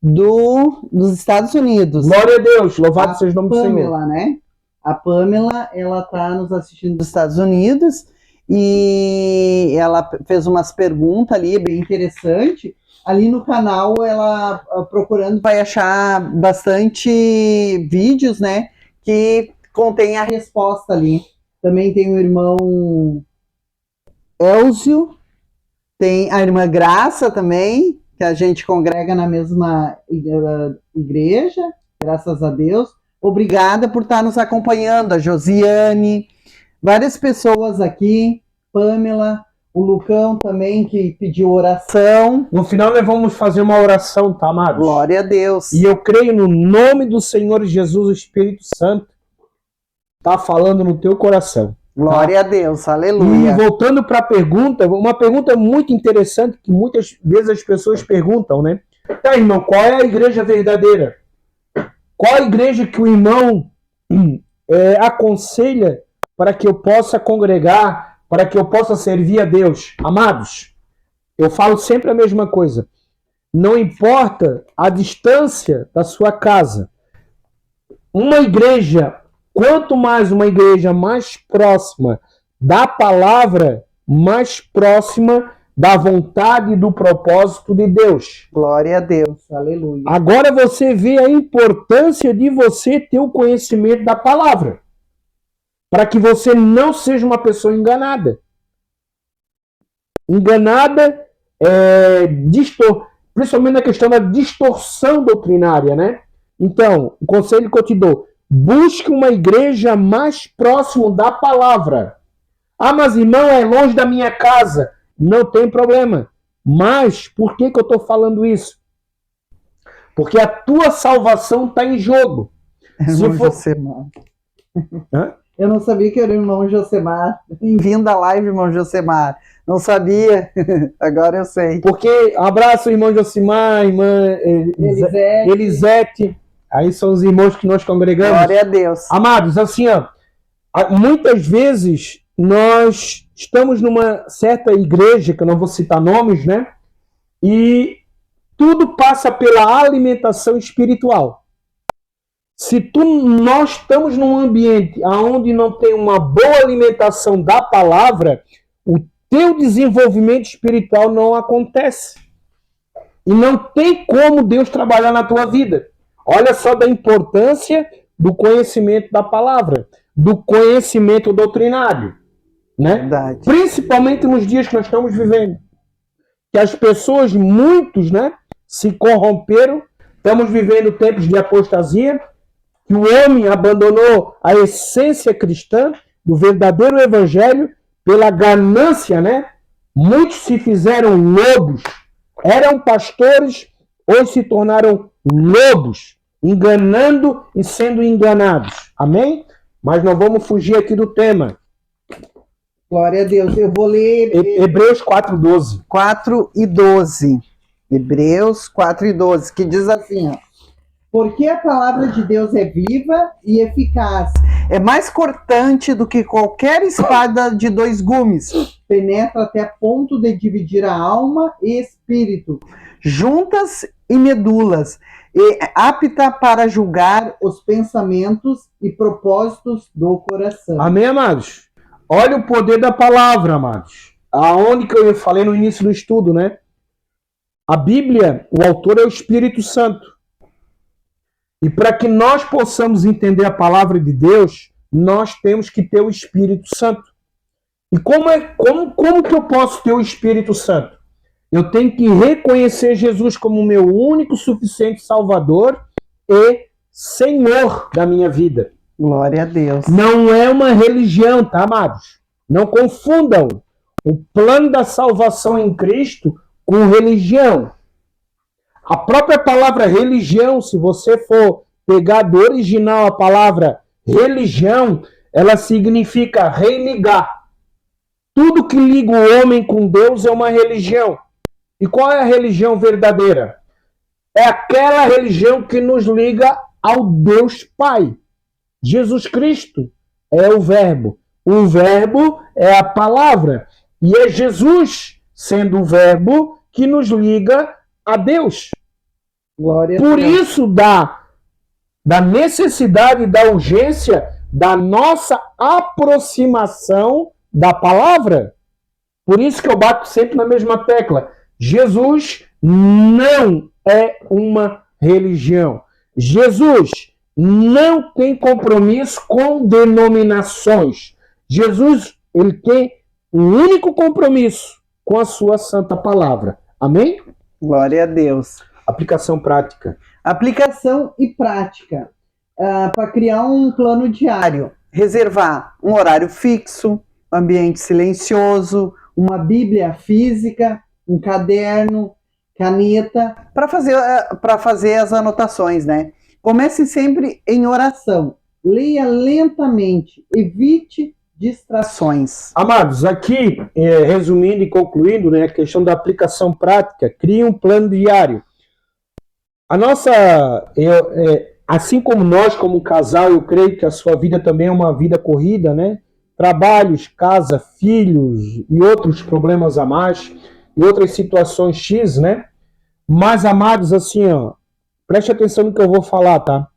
dos Estados Unidos. Glória a Deus, louvado seja o nome do Senhor. Pamela, né? A Pamela, ela está nos assistindo dos Estados Unidos e ela fez umas perguntas ali, bem interessante. Ali no canal, ela procurando vai achar bastante vídeos, né? Que contém a resposta ali. Também tem o irmão Elzio, tem a irmã Graça também, que a gente congrega na mesma igreja, graças a Deus. Obrigada por estar nos acompanhando, a Josiane, várias pessoas aqui, Pamela, o Lucão também, que pediu oração. No final nós vamos fazer uma oração, tá, amados? Glória a Deus. E eu creio no nome do Senhor Jesus, o Espírito Santo, tá falando no teu coração. Glória a Deus, aleluia. E voltando para a pergunta, uma pergunta muito interessante que muitas vezes as pessoas perguntam, né? Tá, irmão, qual é a igreja verdadeira? Qual a igreja que o irmão aconselha para que eu possa congregar, para que eu possa servir a Deus? Amados, eu falo sempre a mesma coisa. Não importa a distância da sua casa. Uma igreja, quanto mais uma igreja mais próxima da palavra, mais próxima da vontade e do propósito de Deus. Glória a Deus, aleluia. Agora você vê a importância de você ter o conhecimento da palavra, para que você não seja uma pessoa enganada. Enganada, principalmente na questão da distorção doutrinária, né? Então, o conselho que eu te dou, busque uma igreja mais próximo da palavra. Ah, mas irmão, é longe da minha casa. Não tem problema. Mas, por que eu estou falando isso? Porque a tua salvação está em jogo. Irmão Josemar. Hã? Eu não sabia que era o irmão Josemar. Bem-vindo à live, irmão Josemar. Não sabia. Agora eu sei. Porque, abraço, irmão Josemar, irmã Elisete. Aí são os irmãos que nós congregamos. Glória a Deus. Amados, assim, ó, muitas vezes nós estamos numa certa igreja, que eu não vou citar nomes, né? E tudo passa pela alimentação espiritual. Se nós estamos num ambiente onde não tem uma boa alimentação da palavra, o teu desenvolvimento espiritual não acontece. E não tem como Deus trabalhar na tua vida. Olha só da importância do conhecimento da palavra, do conhecimento doutrinário, né? Verdade. Principalmente nos dias que nós estamos vivendo. Que as pessoas, muitos, né, se corromperam. Estamos vivendo tempos de apostasia, que o homem abandonou a essência cristã do verdadeiro evangelho pela ganância, né? Muitos se fizeram lobos, eram pastores, hoje se tornaram lobos, enganando e sendo enganados. Amém? Mas não vamos fugir aqui do tema. Glória a Deus. Eu vou ler Hebreus 4:12. 4:12. Hebreus 4:12, que diz assim, ó, porque a palavra de Deus é viva e eficaz, é mais cortante do que qualquer espada de 2 gumes, penetra até ponto de dividir a alma e espírito, juntas e medulas, e apta para julgar os pensamentos e propósitos do coração. Amém, amados? Olha o poder da palavra, amados. Aonde que eu falei no início do estudo, né? A Bíblia, o autor é o Espírito Santo. E para que nós possamos entender a palavra de Deus, nós temos que ter o Espírito Santo. E como que eu posso ter o Espírito Santo? Eu tenho que reconhecer Jesus como meu único, suficiente Salvador e Senhor da minha vida. Glória a Deus. Não é uma religião, tá, amados? Não confundam o plano da salvação em Cristo com religião. A própria palavra religião, se você for pegar do original a palavra religião, ela significa religar. Tudo que liga o homem com Deus é uma religião. E qual é a religião verdadeira? É aquela religião que nos liga ao Deus Pai. Jesus Cristo é o Verbo. O Verbo é a palavra. E é Jesus, sendo o Verbo, que nos liga a Deus. Glória a Por Deus. isso da necessidade e da urgência da nossa aproximação da palavra. Por isso que eu bato sempre na mesma tecla. Jesus não é uma religião. Jesus não tem compromisso com denominações. Jesus, ele tem um único compromisso com a sua santa palavra. Amém? Glória a Deus. Aplicação prática. Aplicação e prática. Para criar um plano diário. Reservar um horário fixo, ambiente silencioso, uma Bíblia física, um caderno, caneta, para fazer as anotações, né? Comece sempre em oração. Leia lentamente. Evite distrações. Amados, aqui, resumindo e concluindo, né, a questão da aplicação prática, crie um plano diário. A nossa, assim como nós, como casal, eu creio que a sua vida também é uma vida corrida, né? Trabalhos, casa, filhos e outros problemas a mais, e outras situações X, né? Mas, amados, assim, ó, preste atenção no que eu vou falar, tá?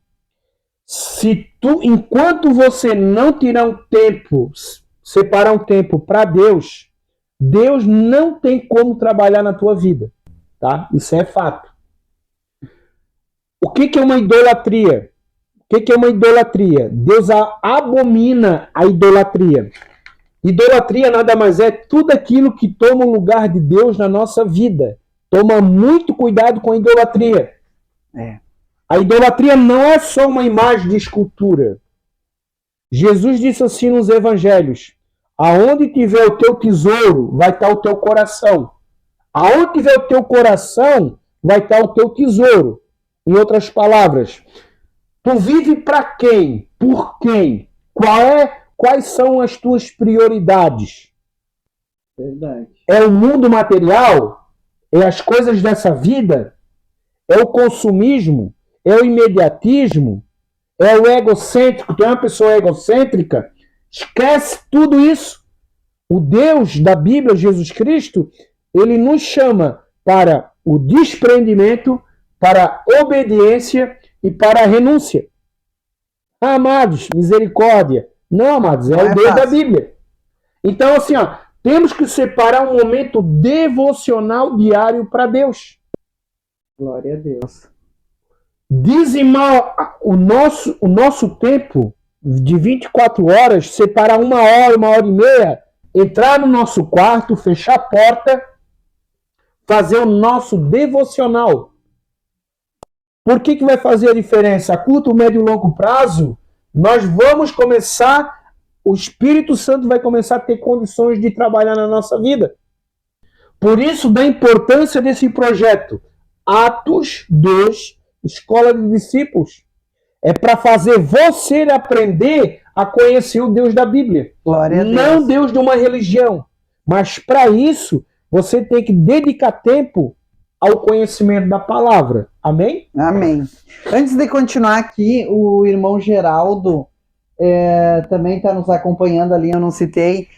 Enquanto você não tirar um tempo, separar um tempo para Deus, Deus não tem como trabalhar na tua vida, tá? Isso é fato. O que é uma idolatria? O que é uma idolatria? Deus abomina a idolatria. Idolatria nada mais é tudo aquilo que toma o lugar de Deus na nossa vida. Toma muito cuidado com a idolatria. A idolatria não é só uma imagem de escultura. Jesus disse assim nos evangelhos: aonde tiver o teu tesouro, vai estar o teu coração. Aonde tiver o teu coração, vai estar o teu tesouro. Em outras palavras, tu vive para quem? Por quem? Quais são as tuas prioridades? Verdade. É o mundo material? É as coisas dessa vida? É o consumismo? É o imediatismo? É o egocêntrico? Tu é uma pessoa egocêntrica? Esquece tudo isso. O Deus da Bíblia, Jesus Cristo, ele nos chama para o desprendimento, para a obediência e para a renúncia. Amados, misericórdia. Não, amados, é o Deus da Bíblia. Então, assim, ó, temos que separar um momento devocional diário para Deus. Glória a Deus. Dizimar o nosso tempo de 24 horas, separar 1 hora e meia, entrar no nosso quarto, fechar a porta, fazer o nosso devocional. Por que vai fazer a diferença? A curto, médio e longo prazo, nós vamos começar, o Espírito Santo vai começar a ter condições de trabalhar na nossa vida. Por isso, da importância desse projeto, Atos 2, Escola de Discípulos. É para fazer você aprender a conhecer o Deus da Bíblia. Glória a Deus. Não Deus de uma religião. Mas para isso, você tem que dedicar tempo ao conhecimento da palavra. Amém? Amém. Antes de continuar aqui, o irmão Geraldo também está nos acompanhando ali, eu não citei.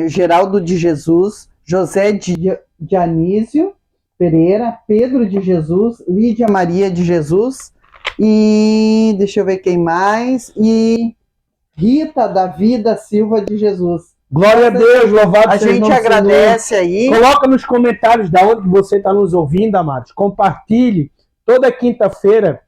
Geraldo de Jesus, José de Anísio Pereira, Pedro de Jesus, Lídia Maria de Jesus e deixa eu ver quem mais, e Rita Davi da Silva de Jesus. Glória a Deus, louvado A seja o gente nome do agradece Senhor. aí. Coloca nos comentários de onde você está nos ouvindo, amados. Compartilhe. Toda quinta-feira,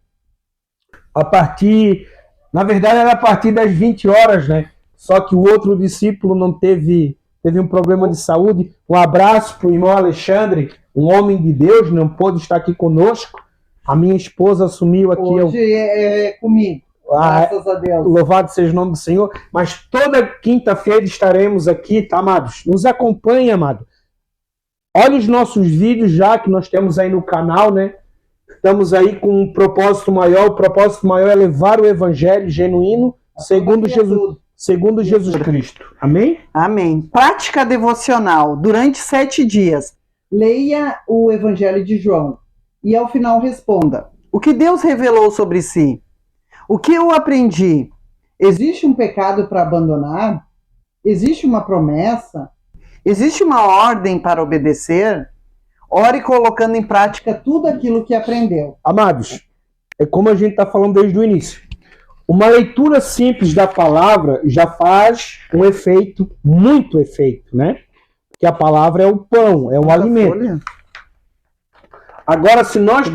na verdade era a partir das 20 horas, né? Só que o outro discípulo não teve um problema de saúde. Um abraço para o irmão Alexandre, um homem de Deus, não pôde estar aqui conosco. A minha esposa assumiu aqui. Hoje é comigo. Graças a Deus. Louvado seja o nome do Senhor. Mas toda quinta-feira estaremos aqui, tá, amados? Nos acompanhe, amado. Olha os nossos vídeos já que nós temos aí no canal, né? Estamos aí com um propósito maior. O propósito maior é levar o evangelho genuíno segundo Jesus Cristo. Amém? Amém. Prática devocional. Durante 7 dias, leia o Evangelho de João e ao final responda: o que Deus revelou sobre si? O que eu aprendi? Existe um pecado para abandonar? Existe uma promessa? Existe uma ordem para obedecer? Ore colocando em prática tudo aquilo que aprendeu. Amados, é como a gente está falando desde o início. Uma leitura simples da palavra já faz um efeito, muito efeito, né? Porque a palavra é o pão, é o alimento. Folha? Agora, se nós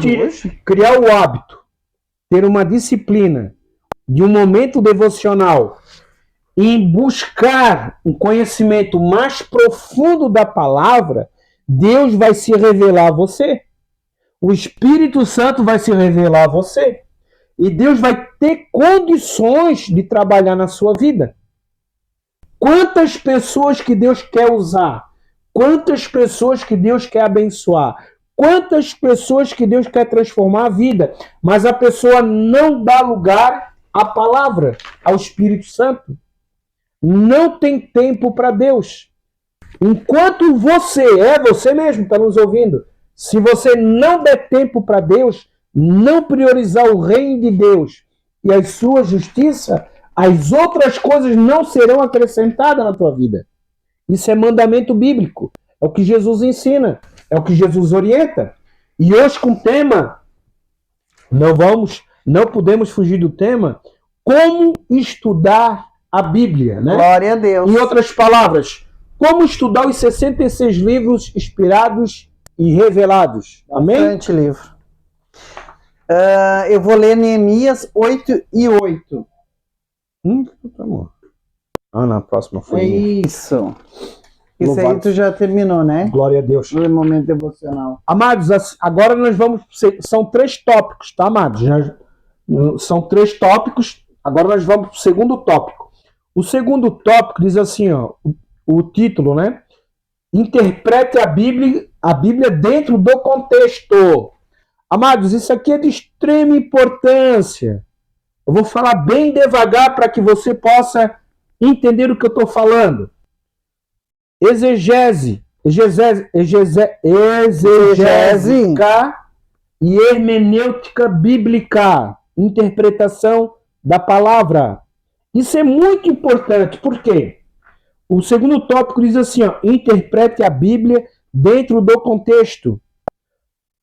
criar o hábito, ter uma disciplina de um momento devocional em buscar um conhecimento mais profundo da palavra, Deus vai se revelar a você. O Espírito Santo vai se revelar a você. E Deus vai ter condições de trabalhar na sua vida. Quantas pessoas que Deus quer usar? Quantas pessoas que Deus quer abençoar? Quantas pessoas que Deus quer transformar a vida? Mas a pessoa não dá lugar à palavra, ao Espírito Santo. Não tem tempo para Deus. Enquanto você mesmo está nos ouvindo, se você não der tempo para Deus, não priorizar o reino de Deus e a sua justiça, as outras coisas não serão acrescentadas na tua vida. Isso é mandamento bíblico. É o que Jesus ensina. É o que Jesus orienta. E hoje com o tema, não podemos fugir do tema, como estudar a Bíblia, né? Glória a Deus. Em outras palavras, como estudar os 66 livros inspirados e revelados. Amém? Bastante livro. Eu vou ler Neemias 8:8. Na próxima foi. É isso. Isso aí tu já terminou, né? Glória a Deus. No momento devocional. Amados, agora nós vamos. São 3 tópicos, tá, amados? São 3 tópicos. Agora nós vamos para o segundo tópico. O segundo tópico diz assim, ó, o título, né? Interprete a Bíblia dentro do contexto. Amados, isso aqui é de extrema importância. Eu vou falar bem devagar para que você possa entender o que eu estou falando. Exegésica e hermenêutica bíblica. Interpretação da palavra. Isso é muito importante. Por quê? O segundo tópico diz assim, ó, interprete a Bíblia dentro do contexto.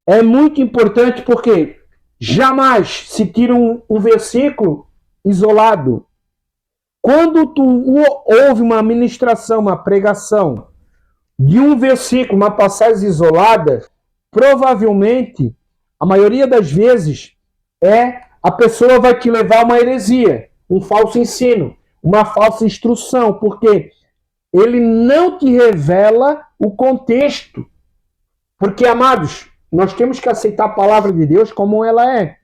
É muito importante porque jamais se tira um versículo isolado. Quando tu ouve uma ministração, uma pregação de um versículo, uma passagem isolada, provavelmente, a maioria das vezes, a pessoa vai te levar a uma heresia, um falso ensino, uma falsa instrução, porque ele não te revela o contexto. Porque, amados, nós temos que aceitar a palavra de Deus como ela é.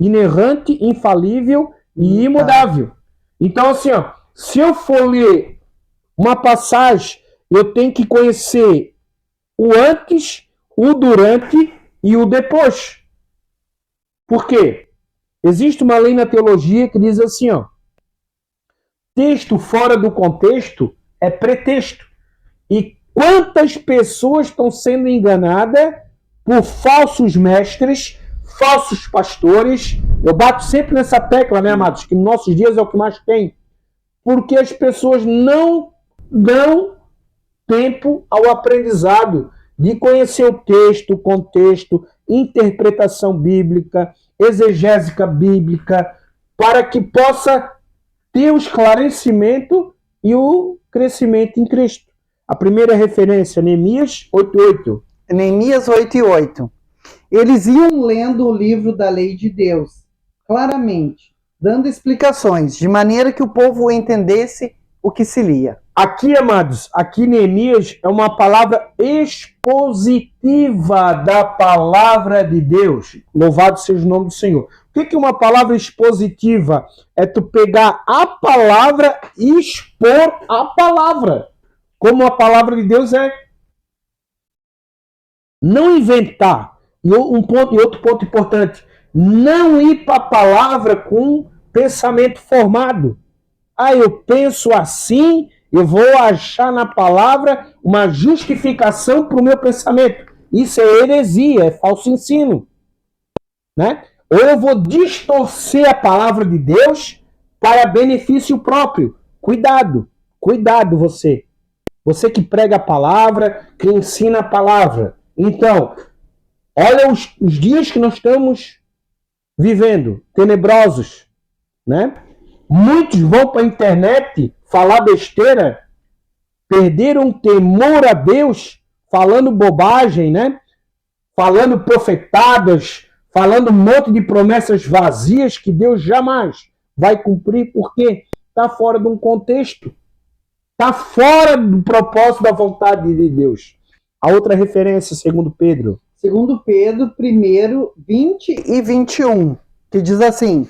Inerrante, infalível e imutável. Então, assim, ó, se eu for ler uma passagem, eu tenho que conhecer o antes, o durante e o depois. Por quê? Existe uma lei na teologia que diz assim, ó, texto fora do contexto é pretexto. E quantas pessoas estão sendo enganadas por falsos mestres, falsos pastores. Eu bato sempre nessa tecla, né, amados? Que nos nossos dias é o que mais tem. Porque as pessoas não dão tempo ao aprendizado de conhecer o texto, o contexto, interpretação bíblica, exegésica bíblica, para que possa ter o esclarecimento e o crescimento em Cristo. A primeira referência, Neemias 8:8. Neemias 8:8. Eles iam lendo o livro da lei de Deus, claramente, dando explicações, de maneira que o povo entendesse o que se lia. Aqui, amados, aqui Neemias é uma palavra expositiva da palavra de Deus. Louvado seja o nome do Senhor. O que é uma palavra expositiva? É tu pegar a palavra e expor a palavra. Como a palavra de Deus é. Não inventar. E outro ponto importante. Não ir para a palavra com pensamento formado. Eu penso assim, eu vou achar na palavra uma justificação para o meu pensamento. Isso é heresia, é falso ensino. Né? Ou eu vou distorcer a palavra de Deus para benefício próprio. Cuidado, cuidado você. Você que prega a palavra, que ensina a palavra. Então, olha os dias que nós estamos vivendo, tenebrosos, né? Muitos vão para a internet falar besteira, perderam temor a Deus, falando bobagem, né? Falando profetadas, falando um monte de promessas vazias que Deus jamais vai cumprir, porque está fora de um contexto. Está fora do propósito da vontade de Deus. A outra referência, segundo Pedro. Segundo Pedro 1, 20 e 21, que diz assim: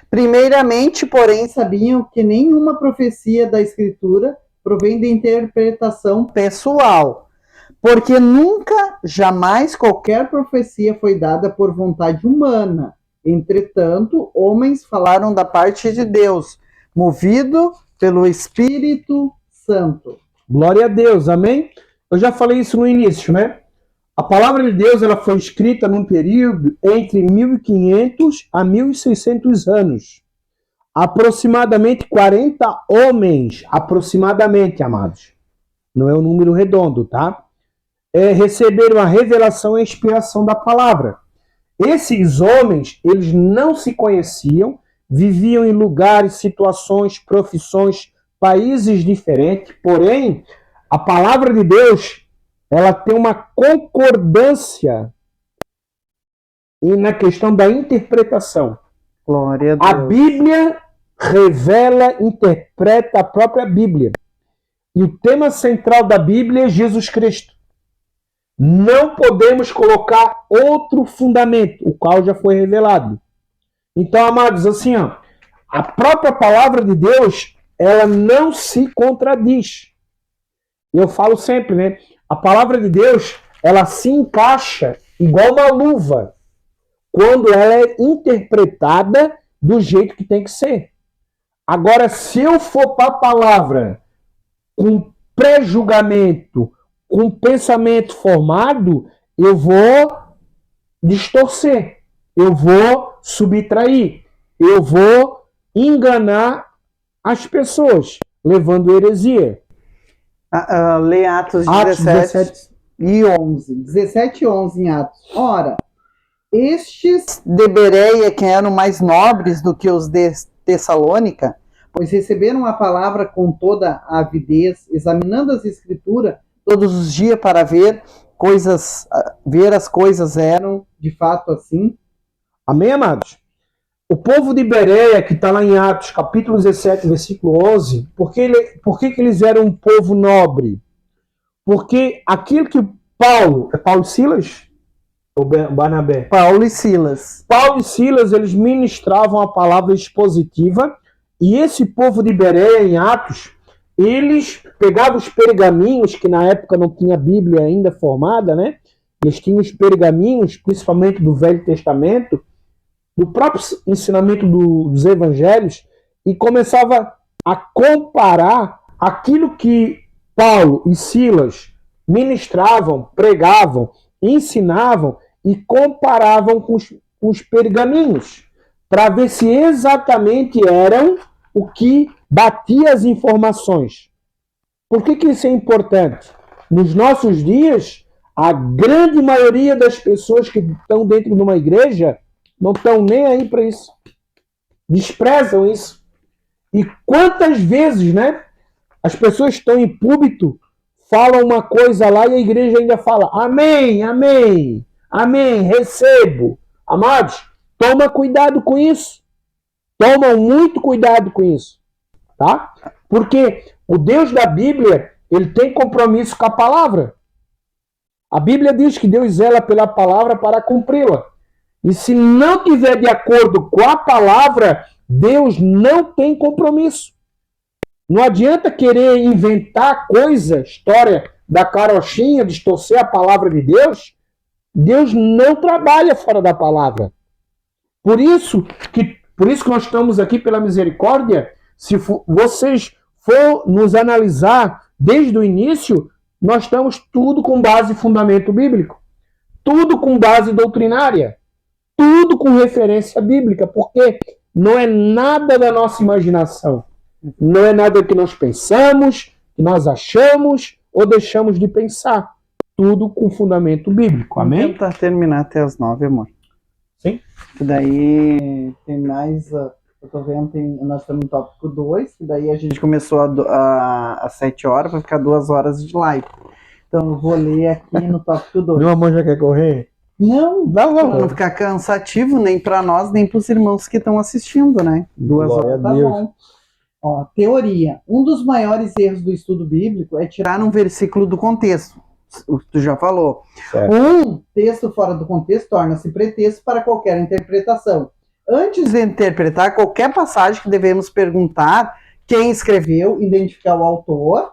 primeiramente, porém, sabiam que nenhuma profecia da Escritura provém de interpretação pessoal, porque nunca, jamais, qualquer profecia foi dada por vontade humana. Entretanto, homens falaram da parte de Deus, movido pelo Espírito Santo. Glória a Deus, amém? Eu já falei isso no início, né? A palavra de Deus ela foi escrita num período entre 1500 a 1600 anos. Aproximadamente 40 homens, aproximadamente, amados. Não é um número redondo, tá? Receberam a revelação e a inspiração da palavra. Esses homens, eles não se conheciam, viviam em lugares, situações, profissões, países diferentes, porém, a palavra de Deus, ela tem uma concordância na questão da interpretação. Glória a Deus. A Bíblia revela, interpreta a própria Bíblia. E o tema central da Bíblia é Jesus Cristo. Não podemos colocar outro fundamento, o qual já foi revelado. Então, amados, assim, a própria palavra de Deus, ela não se contradiz. Eu falo sempre, né? A palavra de Deus, ela se encaixa igual uma luva quando ela é interpretada do jeito que tem que ser. Agora, se eu for para a palavra com pré-julgamento, com pensamento formado, eu vou distorcer, eu vou subtrair, eu vou enganar as pessoas, levando heresia. Lê Atos 17 e 11. 17 e 11 em Atos. Ora, estes de Bereia, que eram mais nobres do que os de Tessalônica, pois receberam a palavra com toda a avidez, examinando as Escrituras todos os dias para ver as coisas eram de fato assim. Amém, amados? O povo de Bereia, que está lá em Atos, capítulo 17, versículo 11, por que eles eram um povo nobre? Porque aquilo que Paulo e Silas? Ou Barnabé? Paulo e Silas. Paulo e Silas, eles ministravam a palavra expositiva, e esse povo de Bereia, em Atos, eles pegavam os pergaminhos, que na época não tinha Bíblia ainda formada, né? Eles tinham os pergaminhos, principalmente do Velho Testamento, do próprio ensinamento dos evangelhos, e começava a comparar aquilo que Paulo e Silas ministravam, pregavam, ensinavam e comparavam com os pergaminhos, para ver se exatamente eram o que batia as informações. Por que isso é importante? Nos nossos dias, a grande maioria das pessoas que estão dentro de uma igreja não estão nem aí para isso. Desprezam isso. E quantas vezes, né, as pessoas estão em púlpito, falam uma coisa lá e a igreja ainda fala amém, amém, amém, recebo. Amados, toma cuidado com isso. Toma muito cuidado com isso. Tá? Porque o Deus da Bíblia, ele tem compromisso com a palavra. A Bíblia diz que Deus zela pela palavra para cumpri-la. E se não tiver de acordo com a palavra, Deus não tem compromisso. Não adianta querer inventar coisa, história da carochinha, distorcer a palavra de Deus. Deus não trabalha fora da palavra. Por isso que nós estamos aqui pela misericórdia. Se vocês for nos analisar desde o início, nós estamos tudo com base em fundamento bíblico. Tudo com base doutrinária. Tudo com referência bíblica, porque não é nada da nossa imaginação. Não é nada que nós pensamos, que nós achamos ou deixamos de pensar. Tudo com fundamento bíblico. Amém? Vamos tentar terminar até as 9, amor. Sim. Que daí tem mais... eu tô vendo, nós estamos no tópico 2, que daí a gente começou às 7 horas, para ficar 2 horas de live. Então eu vou ler aqui no tópico 2. Meu amor já quer correr? Não, não ficar cansativo nem para nós, nem para os irmãos que estão assistindo, né? 2 horas tá bom. Ó, teoria. Um dos maiores erros do estudo bíblico é tirar um versículo do contexto. Tu já falou. Certo. Um texto fora do contexto torna-se pretexto para qualquer interpretação. Antes de interpretar qualquer passagem, que devemos perguntar quem escreveu, identificar o autor,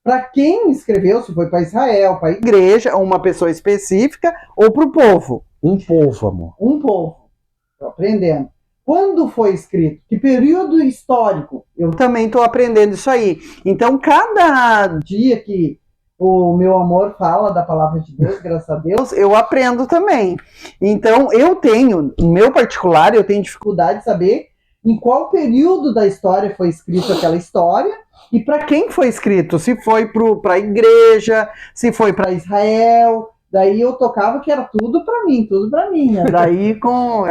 para quem escreveu, se foi para Israel, para a igreja, uma pessoa específica, ou para o povo. Um povo, amor. Um povo. Estou aprendendo. Quando foi escrito? Que período histórico? Eu também estou aprendendo isso aí. Então, cada dia que o meu amor fala da palavra de Deus, graças a Deus, eu aprendo também. Então, no meu particular, eu tenho dificuldade de saber em qual período da história foi escrita aquela história e para quem foi escrito. Se foi para a igreja, se foi para Israel. Daí eu tocava que era tudo para mim. Né? Daí,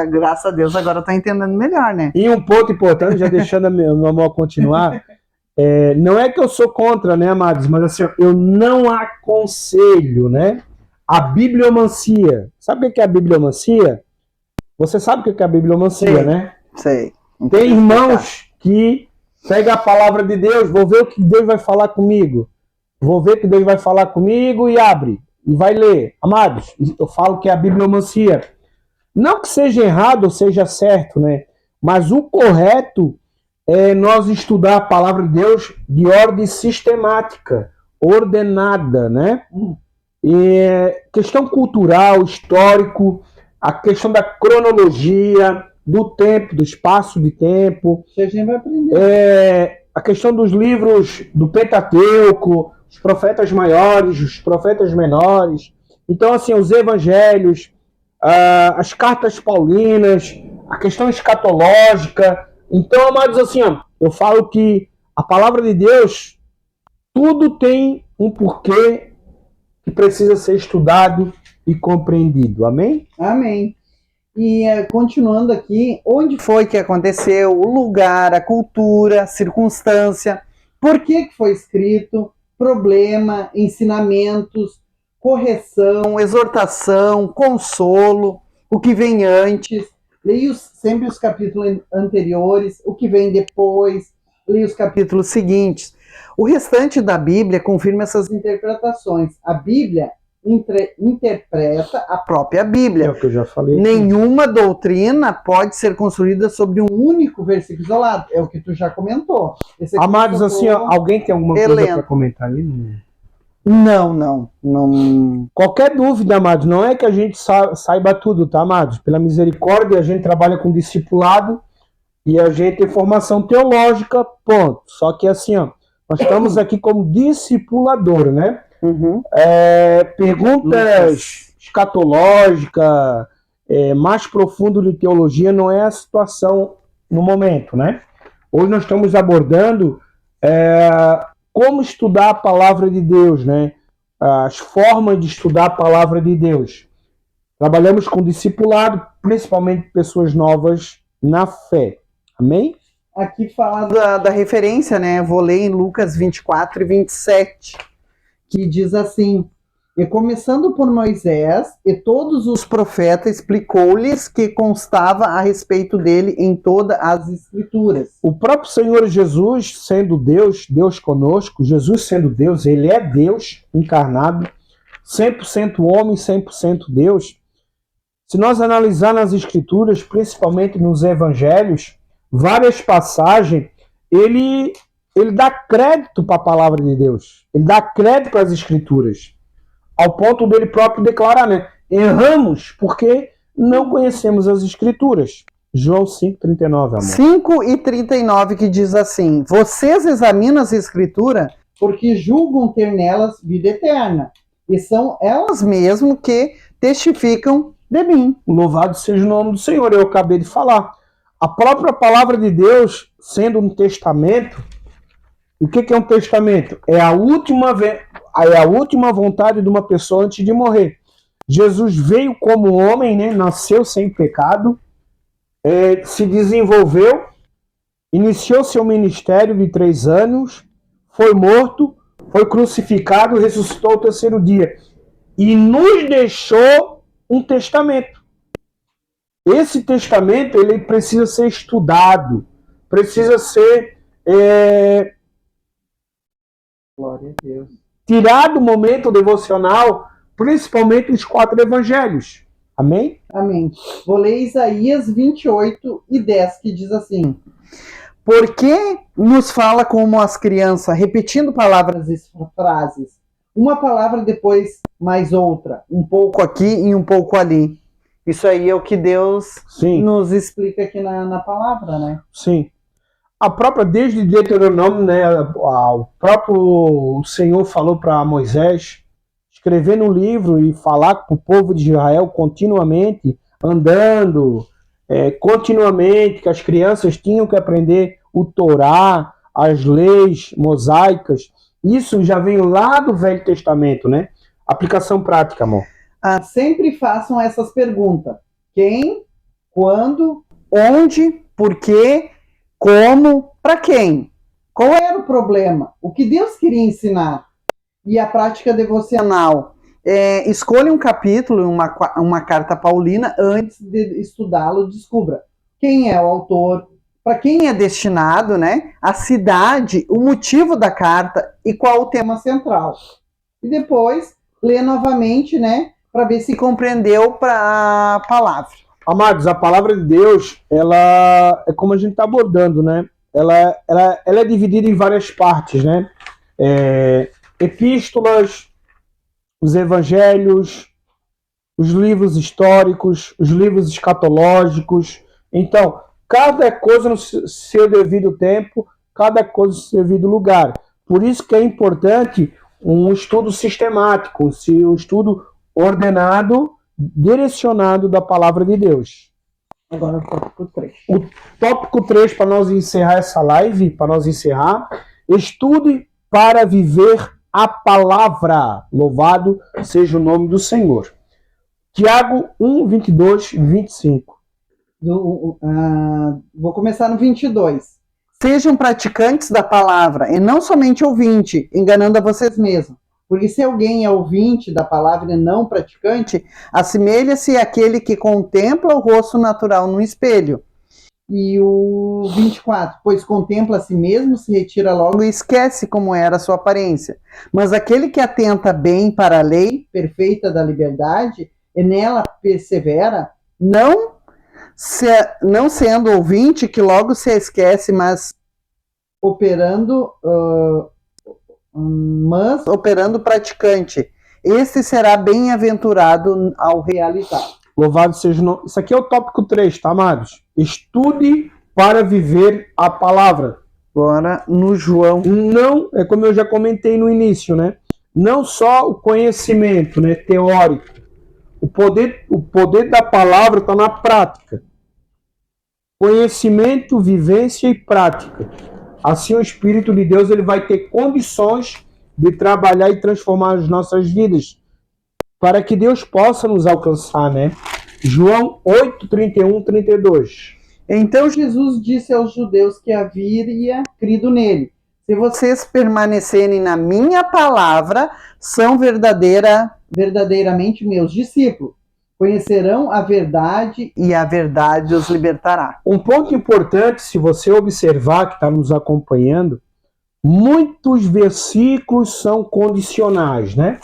graças a Deus, agora tá entendendo melhor, né? E um ponto importante, já deixando meu amor continuar, não é que eu sou contra, né, amados, mas assim, eu não aconselho, né, a bibliomancia. Sabe o que é a bibliomancia? Você sabe o que é a bibliomancia, Sei, né? Sei. Tem irmãos que pegam a palavra de Deus, vou ver o que Deus vai falar comigo. Vou ver o que Deus vai falar comigo e abre. E vai ler. Amados, eu falo que é a bibliomancia. Não que seja errado ou seja certo, né? Mas o correto é nós estudar a palavra de Deus de ordem sistemática, ordenada, né? E questão cultural, histórico, a questão da cronologia, do tempo, do espaço de tempo. A gente vai aprender. A questão dos livros do Pentateuco, os profetas maiores, os profetas menores. Então, assim, os evangelhos, as cartas paulinas, a questão escatológica. Então, amados, assim, eu falo que a palavra de Deus, tudo tem um porquê que precisa ser estudado e compreendido. Amém? Amém. E continuando aqui, onde foi que aconteceu, o lugar, a cultura, a circunstância, por que foi escrito, problema, ensinamentos, correção, exortação, consolo, o que vem antes. Leia sempre os capítulos anteriores, o que vem depois, leia os capítulos seguintes. O restante da Bíblia confirma essas interpretações. A Bíblia interpreta a própria Bíblia. É o que eu já falei. Nenhuma doutrina pode ser construída sobre um único versículo isolado. É o que tu já comentou. Amados, assim, alguém tem alguma coisa para comentar aí? Não. Qualquer dúvida, amados, não é que a gente saiba tudo, tá, amados? Pela misericórdia, a gente trabalha com discipulado e a gente tem formação teológica, ponto. Só que assim, nós estamos aqui como discipulador, né? Uhum. Perguntas escatológica, mais profundo de teologia, não é a situação no momento, né? Hoje nós estamos abordando como estudar a palavra de Deus, né? As formas de estudar a palavra de Deus. Trabalhamos com discipulado, principalmente pessoas novas na fé. Amém? Aqui fala da referência, né? Vou ler em Lucas 24 e 27, que diz assim: e começando por Moisés e todos os profetas, explicou-lhes que constava a respeito dele em todas as escrituras. O próprio Senhor Jesus, sendo Deus, Deus conosco, Jesus sendo Deus, ele é Deus encarnado, 100% homem, 100% Deus. Se nós analisarmos nas escrituras, principalmente nos evangelhos, várias passagens, ele dá crédito para a palavra de Deus. Ele dá crédito para as escrituras. Ao ponto dele próprio declarar, né? Erramos porque não conhecemos as escrituras. João 5,39, amor. 5:39, que diz assim: vocês examinam as escrituras porque julgam ter nelas vida eterna. E são elas mesmo que testificam de mim. Louvado seja o nome do Senhor. Eu acabei de falar. A própria palavra de Deus, sendo um testamento, o que é um testamento? É a última vontade de uma pessoa antes de morrer. Jesus veio como homem, né? Nasceu sem pecado, se desenvolveu, iniciou seu ministério de 3 anos, foi morto, foi crucificado, ressuscitou ao 3º dia e nos deixou um testamento. Esse testamento ele precisa ser estudado, precisa ser Glória a Deus. tirado do momento devocional, principalmente os 4 evangelhos. Amém? Amém. Vou ler Isaías 28:10, que diz assim: porque nos fala como as crianças, repetindo palavras e frases, uma palavra depois mais outra, um pouco aqui e um pouco ali. Isso aí é o que Deus nos explica aqui na palavra, né? Sim. A própria, desde Deuteronômio, né, o próprio Senhor falou para Moisés escrever no livro e falar com o povo de Israel continuamente, andando, continuamente, que as crianças tinham que aprender o Torá, as leis mosaicas. Isso já vem lá do Velho Testamento, né? Aplicação prática, amor. Sempre façam essas perguntas: quem, quando, onde, por quê, como, para quem? Qual era o problema? O que Deus queria ensinar? E a prática devocional. Escolha um capítulo, uma carta paulina, antes de estudá-lo, descubra quem é o autor, para quem é destinado, né? A cidade, o motivo da carta e qual o tema central. E depois, lê novamente, né? Para ver se compreendeu para a palavra. Amados, a palavra de Deus, ela é como a gente está abordando, né? Ela é dividida em várias partes, né? Epístolas, os evangelhos, os livros históricos, os livros escatológicos. Então, cada coisa no seu devido tempo, cada coisa no seu devido lugar. Por isso que é importante um estudo sistemático, um estudo ordenado, direcionado da palavra de Deus. Agora o tópico 3. O tópico 3, para nós encerrar essa live, estude para viver a palavra. Louvado seja o nome do Senhor. Tiago 1, 22 e 25. Vou começar no 22. Sejam praticantes da palavra e não somente ouvinte, enganando a vocês mesmos. Porque se alguém é ouvinte da palavra e não praticante, assemelha-se àquele que contempla o rosto natural no espelho. E o 24, pois contempla a si mesmo, se retira logo e esquece como era a sua aparência. Mas aquele que atenta bem para a lei perfeita da liberdade e nela persevera, não sendo ouvinte que logo se esquece, mas operando praticante. Este será bem-aventurado ao realizar. Louvado seja o nome. Isso aqui é o tópico 3, tá, amados? Estude para viver a palavra. Agora, no João. Não, é como eu já comentei no início, né? Não só o conhecimento, né, teórico, O poder da palavra está na prática. Conhecimento, vivência e prática. Assim o Espírito de Deus ele vai ter condições de trabalhar e transformar as nossas vidas para que Deus possa nos alcançar, né? João 8, 31, 32. Então Jesus disse aos judeus que havia crido nele: se vocês permanecerem na minha palavra, são verdadeiramente meus discípulos. Conhecerão a verdade e a verdade os libertará. Um ponto importante, se você observar que está nos acompanhando, muitos versículos são condicionais, né?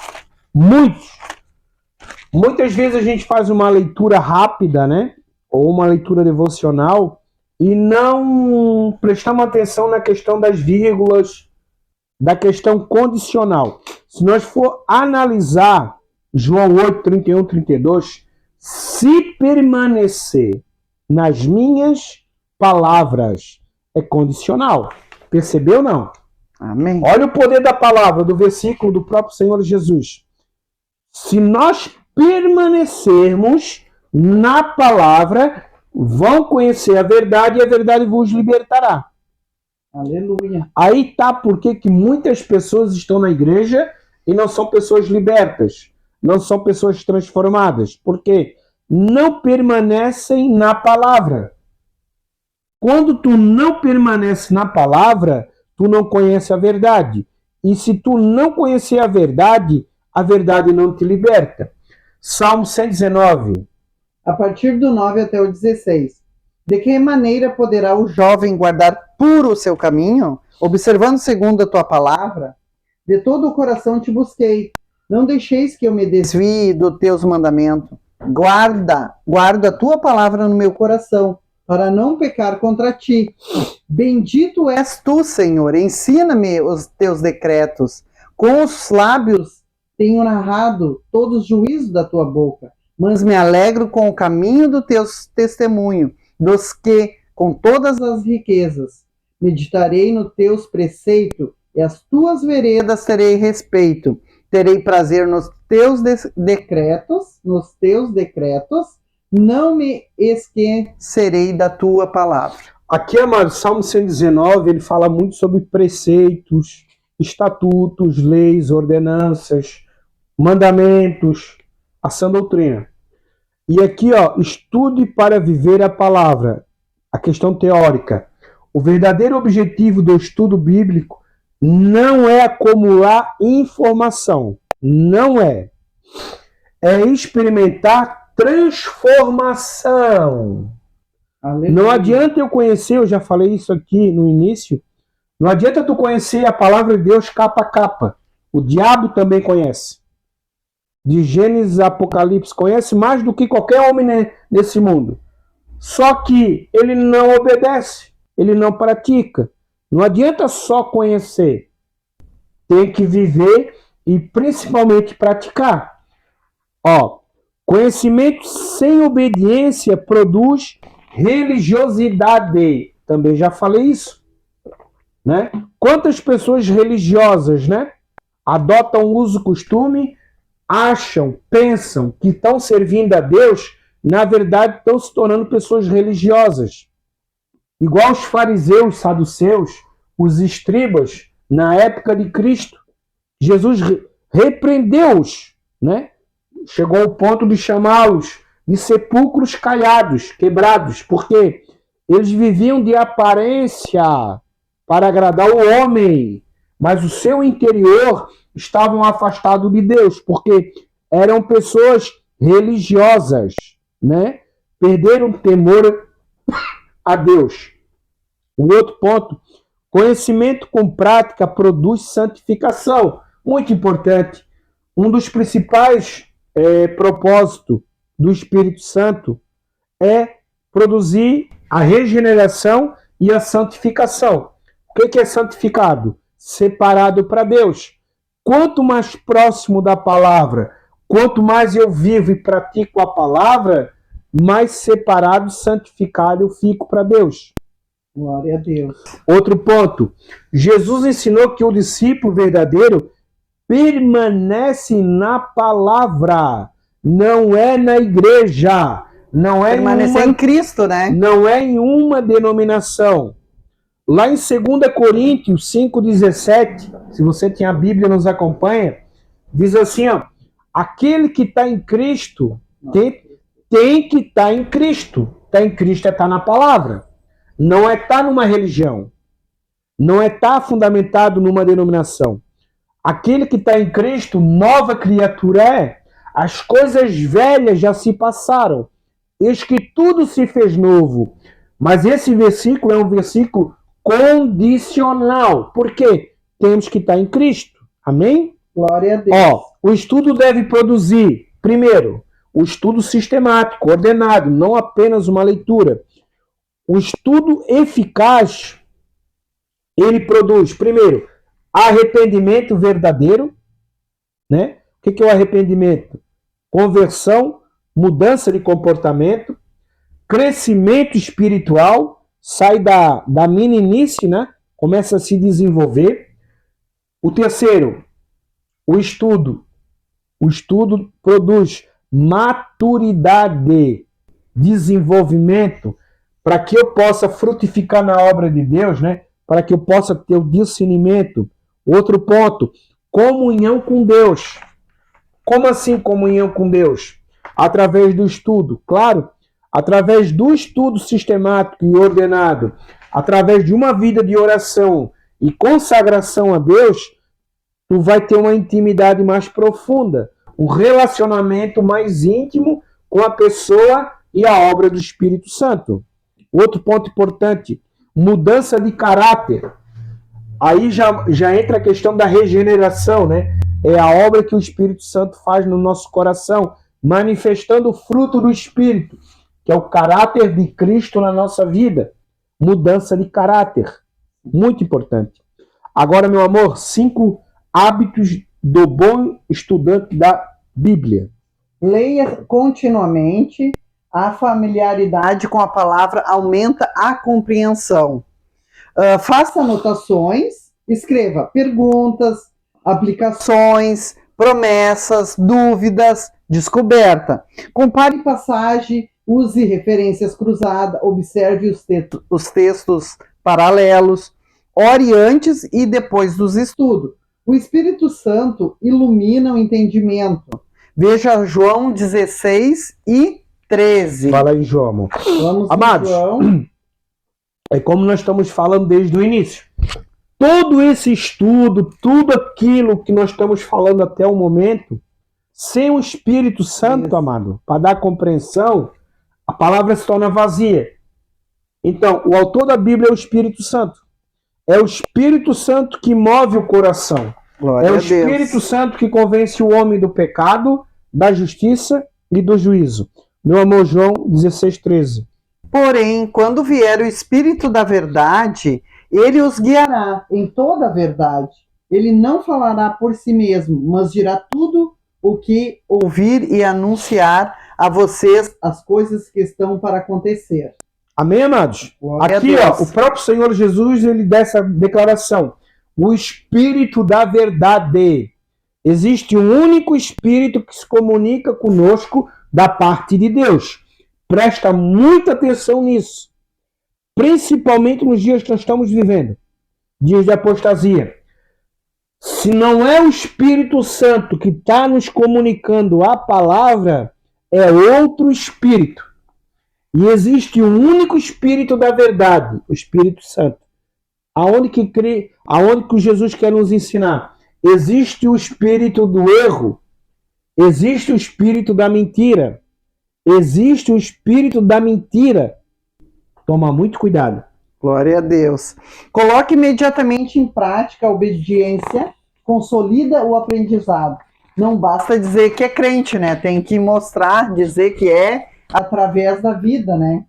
Muitas vezes a gente faz uma leitura rápida, né? Ou uma leitura devocional e não prestamos atenção na questão das vírgulas, da questão condicional. Se nós for analisar João 8, 31, 32, se permanecer nas minhas palavras, é condicional. Percebeu ou não? Amém. Olha o poder da palavra, do versículo do próprio Senhor Jesus. Se nós permanecermos na palavra, vão conhecer a verdade e a verdade vos libertará. Aleluia. Aí tá por que muitas pessoas estão na igreja e não são pessoas libertas, não são pessoas transformadas, porque não permanecem na palavra. Quando tu não permanece na palavra, tu não conhece a verdade. E se tu não conhecer a verdade não te liberta. Salmo 119. A partir do 9 até o 16. De que maneira poderá o jovem guardar puro o seu caminho, observando segundo a tua palavra? De todo o coração te busquei. Não deixeis que eu me desvie dos teus mandamentos. Guarda a tua palavra no meu coração, para não pecar contra ti. Bendito és tu, Senhor, ensina-me os teus decretos. Com os lábios tenho narrado todos os juízos da tua boca, mas me alegro com o caminho do teu testemunho, dos que, com todas as riquezas, meditarei nos teus preceitos, e as tuas veredas terei respeito. Terei prazer nos teus decretos, não me esquecerei da tua palavra. Aqui, amado, Salmo 119, ele fala muito sobre preceitos, estatutos, leis, ordenanças, mandamentos, a sã doutrina. E aqui, ó, estude para viver a palavra, a questão teórica. O verdadeiro objetivo do estudo bíblico não é acumular informação, não é. É experimentar transformação. Aleluia. Não adianta eu conhecer, eu já falei isso aqui no início, não adianta tu conhecer a palavra de Deus capa a capa. O diabo também conhece. De Gênesis a Apocalipse, conhece mais do que qualquer homem nesse mundo. Só que ele não obedece, ele não pratica. Não adianta só conhecer. Tem que viver e principalmente praticar. Ó, conhecimento sem obediência produz religiosidade. Também já falei isso, né? Quantas pessoas religiosas, né, adotam uso, costume, acham, pensam que estão servindo a Deus, na verdade estão se tornando pessoas religiosas. Igual os fariseus, saduceus, os escribas, na época de Cristo. Jesus repreendeu-os, né? Chegou ao ponto de chamá-los de sepulcros caiados, quebrados, porque eles viviam de aparência para agradar o homem, mas o seu interior estavam afastados de Deus, porque eram pessoas religiosas, né? Perderam o temor a Deus. O outro ponto, conhecimento com prática produz santificação. Muito importante. Um dos principais propósitos do Espírito Santo é produzir a regeneração e a santificação. O que é santificado? Separado para Deus. Quanto mais próximo da palavra, quanto mais eu vivo e pratico a palavra, mais separado, santificado eu fico para Deus. Glória a Deus. Outro ponto. Jesus ensinou que o discípulo verdadeiro permanece na palavra. não é na igreja, não é Permanecer em Cristo, né? Não é em uma denominação. Lá em 2 Coríntios 5,17, se você tem a Bíblia, nos acompanha, diz assim, ó, aquele que está em Cristo tem que estar em Cristo. Estar em Cristo é estar na palavra. Não é estar numa religião. Não é estar fundamentado numa denominação. Aquele que está em Cristo, nova criatura é. As coisas velhas já se passaram. Eis que tudo se fez novo. Mas esse versículo é um versículo condicional. Por quê? Temos que estar em Cristo. Amém? Glória a Deus. Ó, o estudo deve produzir, primeiro, o estudo sistemático, ordenado, não apenas uma leitura. O estudo eficaz, ele produz, primeiro, arrependimento verdadeiro, né? O que é o arrependimento? Conversão, mudança de comportamento, crescimento espiritual, sai da meninice, né? Começa a se desenvolver. O terceiro, o estudo. O estudo produz maturidade, desenvolvimento, para que eu possa frutificar na obra de Deus, né? Para que eu possa ter o discernimento. Outro ponto, comunhão com Deus. Como assim comunhão com Deus? Através do estudo, claro, através do estudo sistemático e ordenado, através de uma vida de oração e consagração a Deus, tu vai ter uma intimidade mais profunda, um relacionamento mais íntimo com a pessoa e a obra do Espírito Santo. Outro ponto importante, mudança de caráter. Aí já entra a questão da regeneração, né? É a obra que o Espírito Santo faz no nosso coração, manifestando o fruto do Espírito, que é o caráter de Cristo na nossa vida. Mudança de caráter. Muito importante. Agora, meu amor, 5 hábitos do bom estudante da Bíblia. Leia continuamente. A familiaridade com a palavra aumenta a compreensão. Faça anotações, escreva perguntas, aplicações, promessas, dúvidas, descoberta. Compare passagem, use referências cruzadas, observe os textos paralelos, ore antes e depois dos estudos. O Espírito Santo ilumina o entendimento. Veja João 16 e 13. Fala aí, João, amor. Vamos Amados, João. É como nós estamos falando desde o início. Todo esse estudo, tudo aquilo que nós estamos falando até o momento, sem o Espírito Santo, Isso. amado, para dar compreensão, a palavra se torna vazia. Então, o autor da Bíblia é o Espírito Santo. É o Espírito Santo que move o coração. Glória É o a Deus. Espírito Santo que convence o homem do pecado, da justiça e do juízo. Meu amor, João 16:13. Porém, quando vier o Espírito da verdade, ele os guiará em toda a verdade. Ele não falará por si mesmo, mas dirá tudo o que ouvir e anunciar a vocês as coisas que estão para acontecer. Amém, amados? Glória Aqui, a ó, Deus. o próprio Senhor Jesus, ele dá essa declaração. O Espírito da verdade. Existe um único Espírito que se comunica conosco da parte de Deus. Presta muita atenção nisso. Principalmente nos dias que nós estamos vivendo. Dias de apostasia. Se não é o Espírito Santo que está nos comunicando a palavra, é outro Espírito. E existe um único Espírito da verdade, o Espírito Santo. Aonde que Jesus quer nos ensinar? Existe o espírito do erro, existe o espírito da mentira, existe o espírito da mentira. Toma muito cuidado. Glória a Deus. Coloque imediatamente em prática a obediência, consolida o aprendizado. Não basta dizer que é crente, né? Tem que mostrar, dizer que é através da vida, né?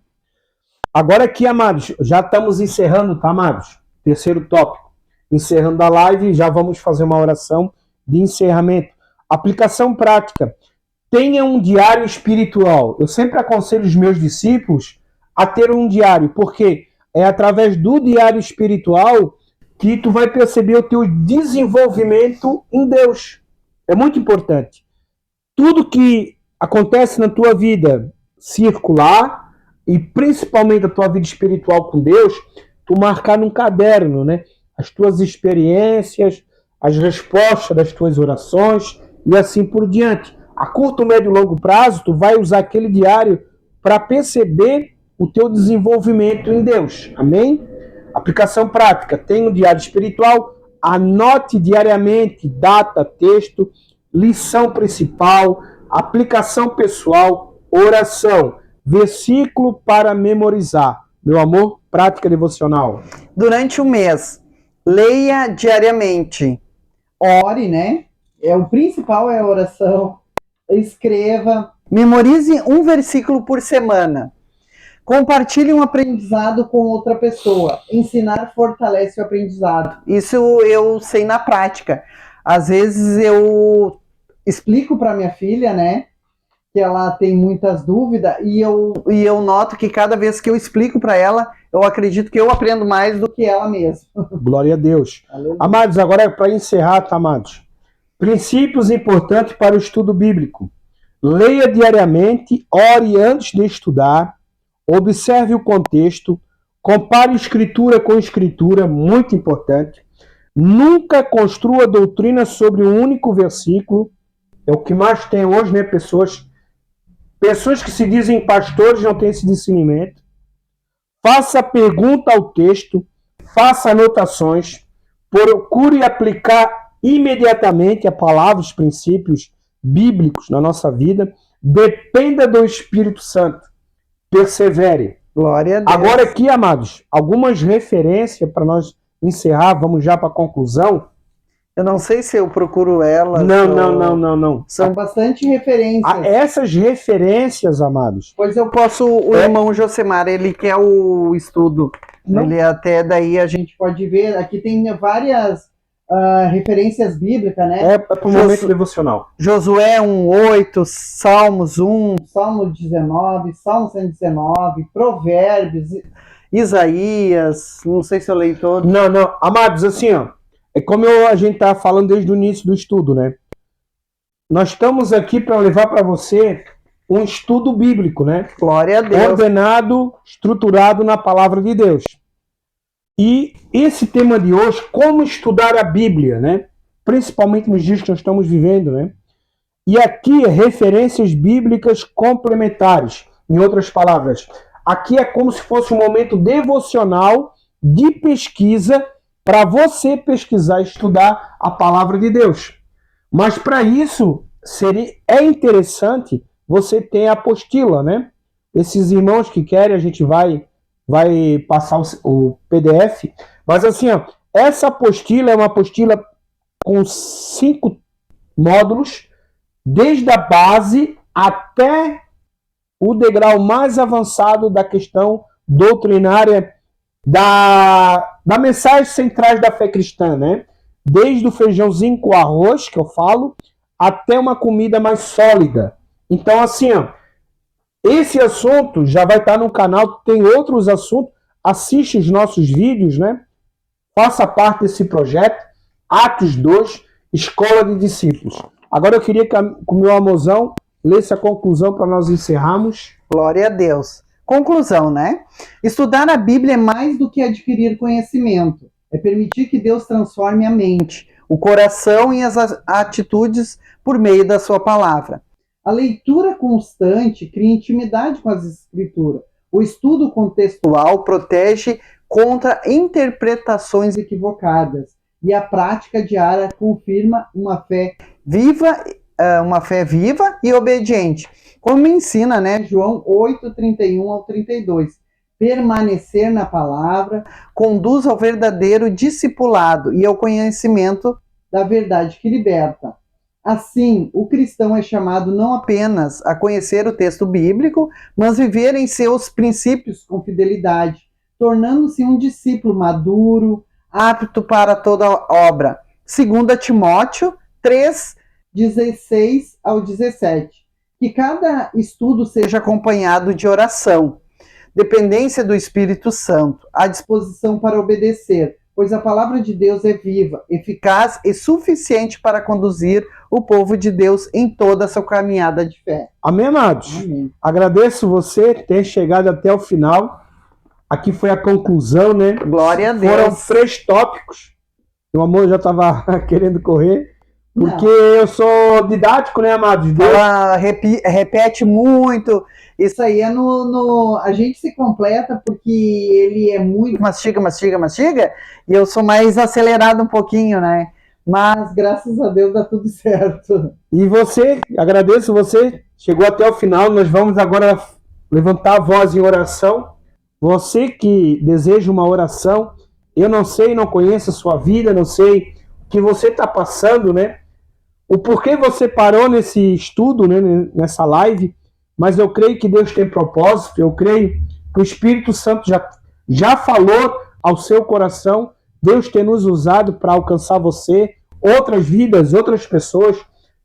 Agora aqui, amados, já estamos encerrando, tá, amados? Terceiro tópico. Encerrando a live, já vamos fazer uma oração de encerramento. Aplicação prática. Tenha um diário espiritual. Eu sempre aconselho os meus discípulos a ter um diário, porque é através do diário espiritual que tu vai perceber o teu desenvolvimento em Deus. É muito importante. Tudo que acontece na tua vida circular e principalmente a tua vida espiritual com Deus, tu marcar num caderno, né? As tuas experiências, as respostas das tuas orações e assim por diante. A curto, médio e longo prazo, tu vai usar aquele diário para perceber o teu desenvolvimento em Deus. Amém? Aplicação prática. Tem um diário espiritual, anote diariamente data, texto, lição principal, aplicação pessoal, oração, versículo para memorizar. Meu amor, prática devocional. Durante o mês, leia diariamente. Ore, né? O principal é a oração. Escreva. Memorize um versículo por semana. Compartilhe um aprendizado com outra pessoa. Ensinar fortalece o aprendizado. Isso eu sei na prática. Às vezes eu explico para minha filha, né? Que ela tem muitas dúvidas e eu noto que cada vez que eu explico para ela, eu acredito que eu aprendo mais do que ela mesma. Glória a Deus. Aleluia. Amados, agora é para encerrar, tá, amados? Princípios importantes para o estudo bíblico. Leia diariamente, ore antes de estudar, observe o contexto, compare escritura com escritura, muito importante. Nunca construa doutrina sobre um único versículo. É o que mais tem hoje, né? Pessoas que se dizem pastores não têm esse discernimento. Faça pergunta ao texto, faça anotações, procure aplicar imediatamente a palavra, os princípios bíblicos na nossa vida. Dependa do Espírito Santo. Persevere. Glória a Deus. Agora aqui, amados, algumas referências para nós encerrar, vamos já para a conclusão. Eu não sei se eu procuro elas. Não. São bastante referências. Essas referências, amados. Pois eu posso, o irmão Josemar, ele quer o estudo. Não. Ele até daí a gente pode ver, aqui tem várias referências bíblicas, né? É para o momento devocional. Josué 1:8, Salmos 1, Salmo 19, Salmo 119, Provérbios, Isaías, não sei se eu leio todo. Não, amados, assim, ó. É como a gente está falando desde o início do estudo, né? Nós estamos aqui para levar para você um estudo bíblico, né? Glória a Deus. Ordenado, estruturado na palavra de Deus. E esse tema de hoje, como estudar a Bíblia, né? Principalmente nos dias que nós estamos vivendo, né? E aqui, referências bíblicas complementares. Em outras palavras, aqui é como se fosse um momento devocional de pesquisa para você pesquisar e estudar a palavra de Deus. Mas para isso, é interessante você ter a apostila, né? Esses irmãos que querem, a gente vai passar o PDF. Mas assim, ó, essa apostila é uma apostila com 5 módulos, desde a base até o degrau mais avançado da questão doutrinária da mensagem centrais da fé cristã, né? Desde o feijãozinho com arroz, que eu falo, até uma comida mais sólida. Então, assim, ó, esse assunto já vai estar no canal, tem outros assuntos, assiste os nossos vídeos, né? Faça parte desse projeto, Atos 2, Escola de Discípulos. Agora eu queria que o meu amorzão lesse a conclusão para nós encerrarmos. Glória a Deus. Conclusão, né? Estudar a Bíblia é mais do que adquirir conhecimento. É permitir que Deus transforme a mente, o coração e as atitudes por meio da sua palavra. A leitura constante cria intimidade com as Escrituras. O estudo contextual protege contra interpretações equivocadas. E a prática diária confirma uma fé viva e obediente. Como ensina, né, João 8:31 ao 32. Permanecer na palavra conduz ao verdadeiro discipulado e ao conhecimento da verdade que liberta. Assim, o cristão é chamado não apenas a conhecer o texto bíblico, mas viver em seus princípios com fidelidade, tornando-se um discípulo maduro, apto para toda obra. 2 Timóteo 3:16 ao 17. Que cada estudo seja acompanhado de oração, dependência do Espírito Santo, à disposição para obedecer, pois a palavra de Deus é viva, eficaz e suficiente para conduzir o povo de Deus em toda a sua caminhada de fé. Amém, amados? Amém. Agradeço você ter chegado até o final. Aqui foi a conclusão, né? Glória a Deus. Foram 3 tópicos. O amor já estava querendo correr. Porque eu sou didático, né, amados? Ela repete muito. Isso aí é a gente se completa porque ele é muito mastiga, e eu sou mais acelerado um pouquinho, né? Mas graças a Deus dá tudo certo. E você, agradeço você, chegou até o final. Nós vamos agora levantar a voz em oração. Você que deseja uma oração, eu não sei, não conheço a sua vida, não sei o que você está passando, né? O porquê você parou nesse estudo, né, nessa live, mas eu creio que Deus tem propósito, eu creio que o Espírito Santo já falou ao seu coração, Deus tem nos usado para alcançar você, outras vidas, outras pessoas,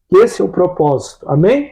que esse é o propósito. Amém?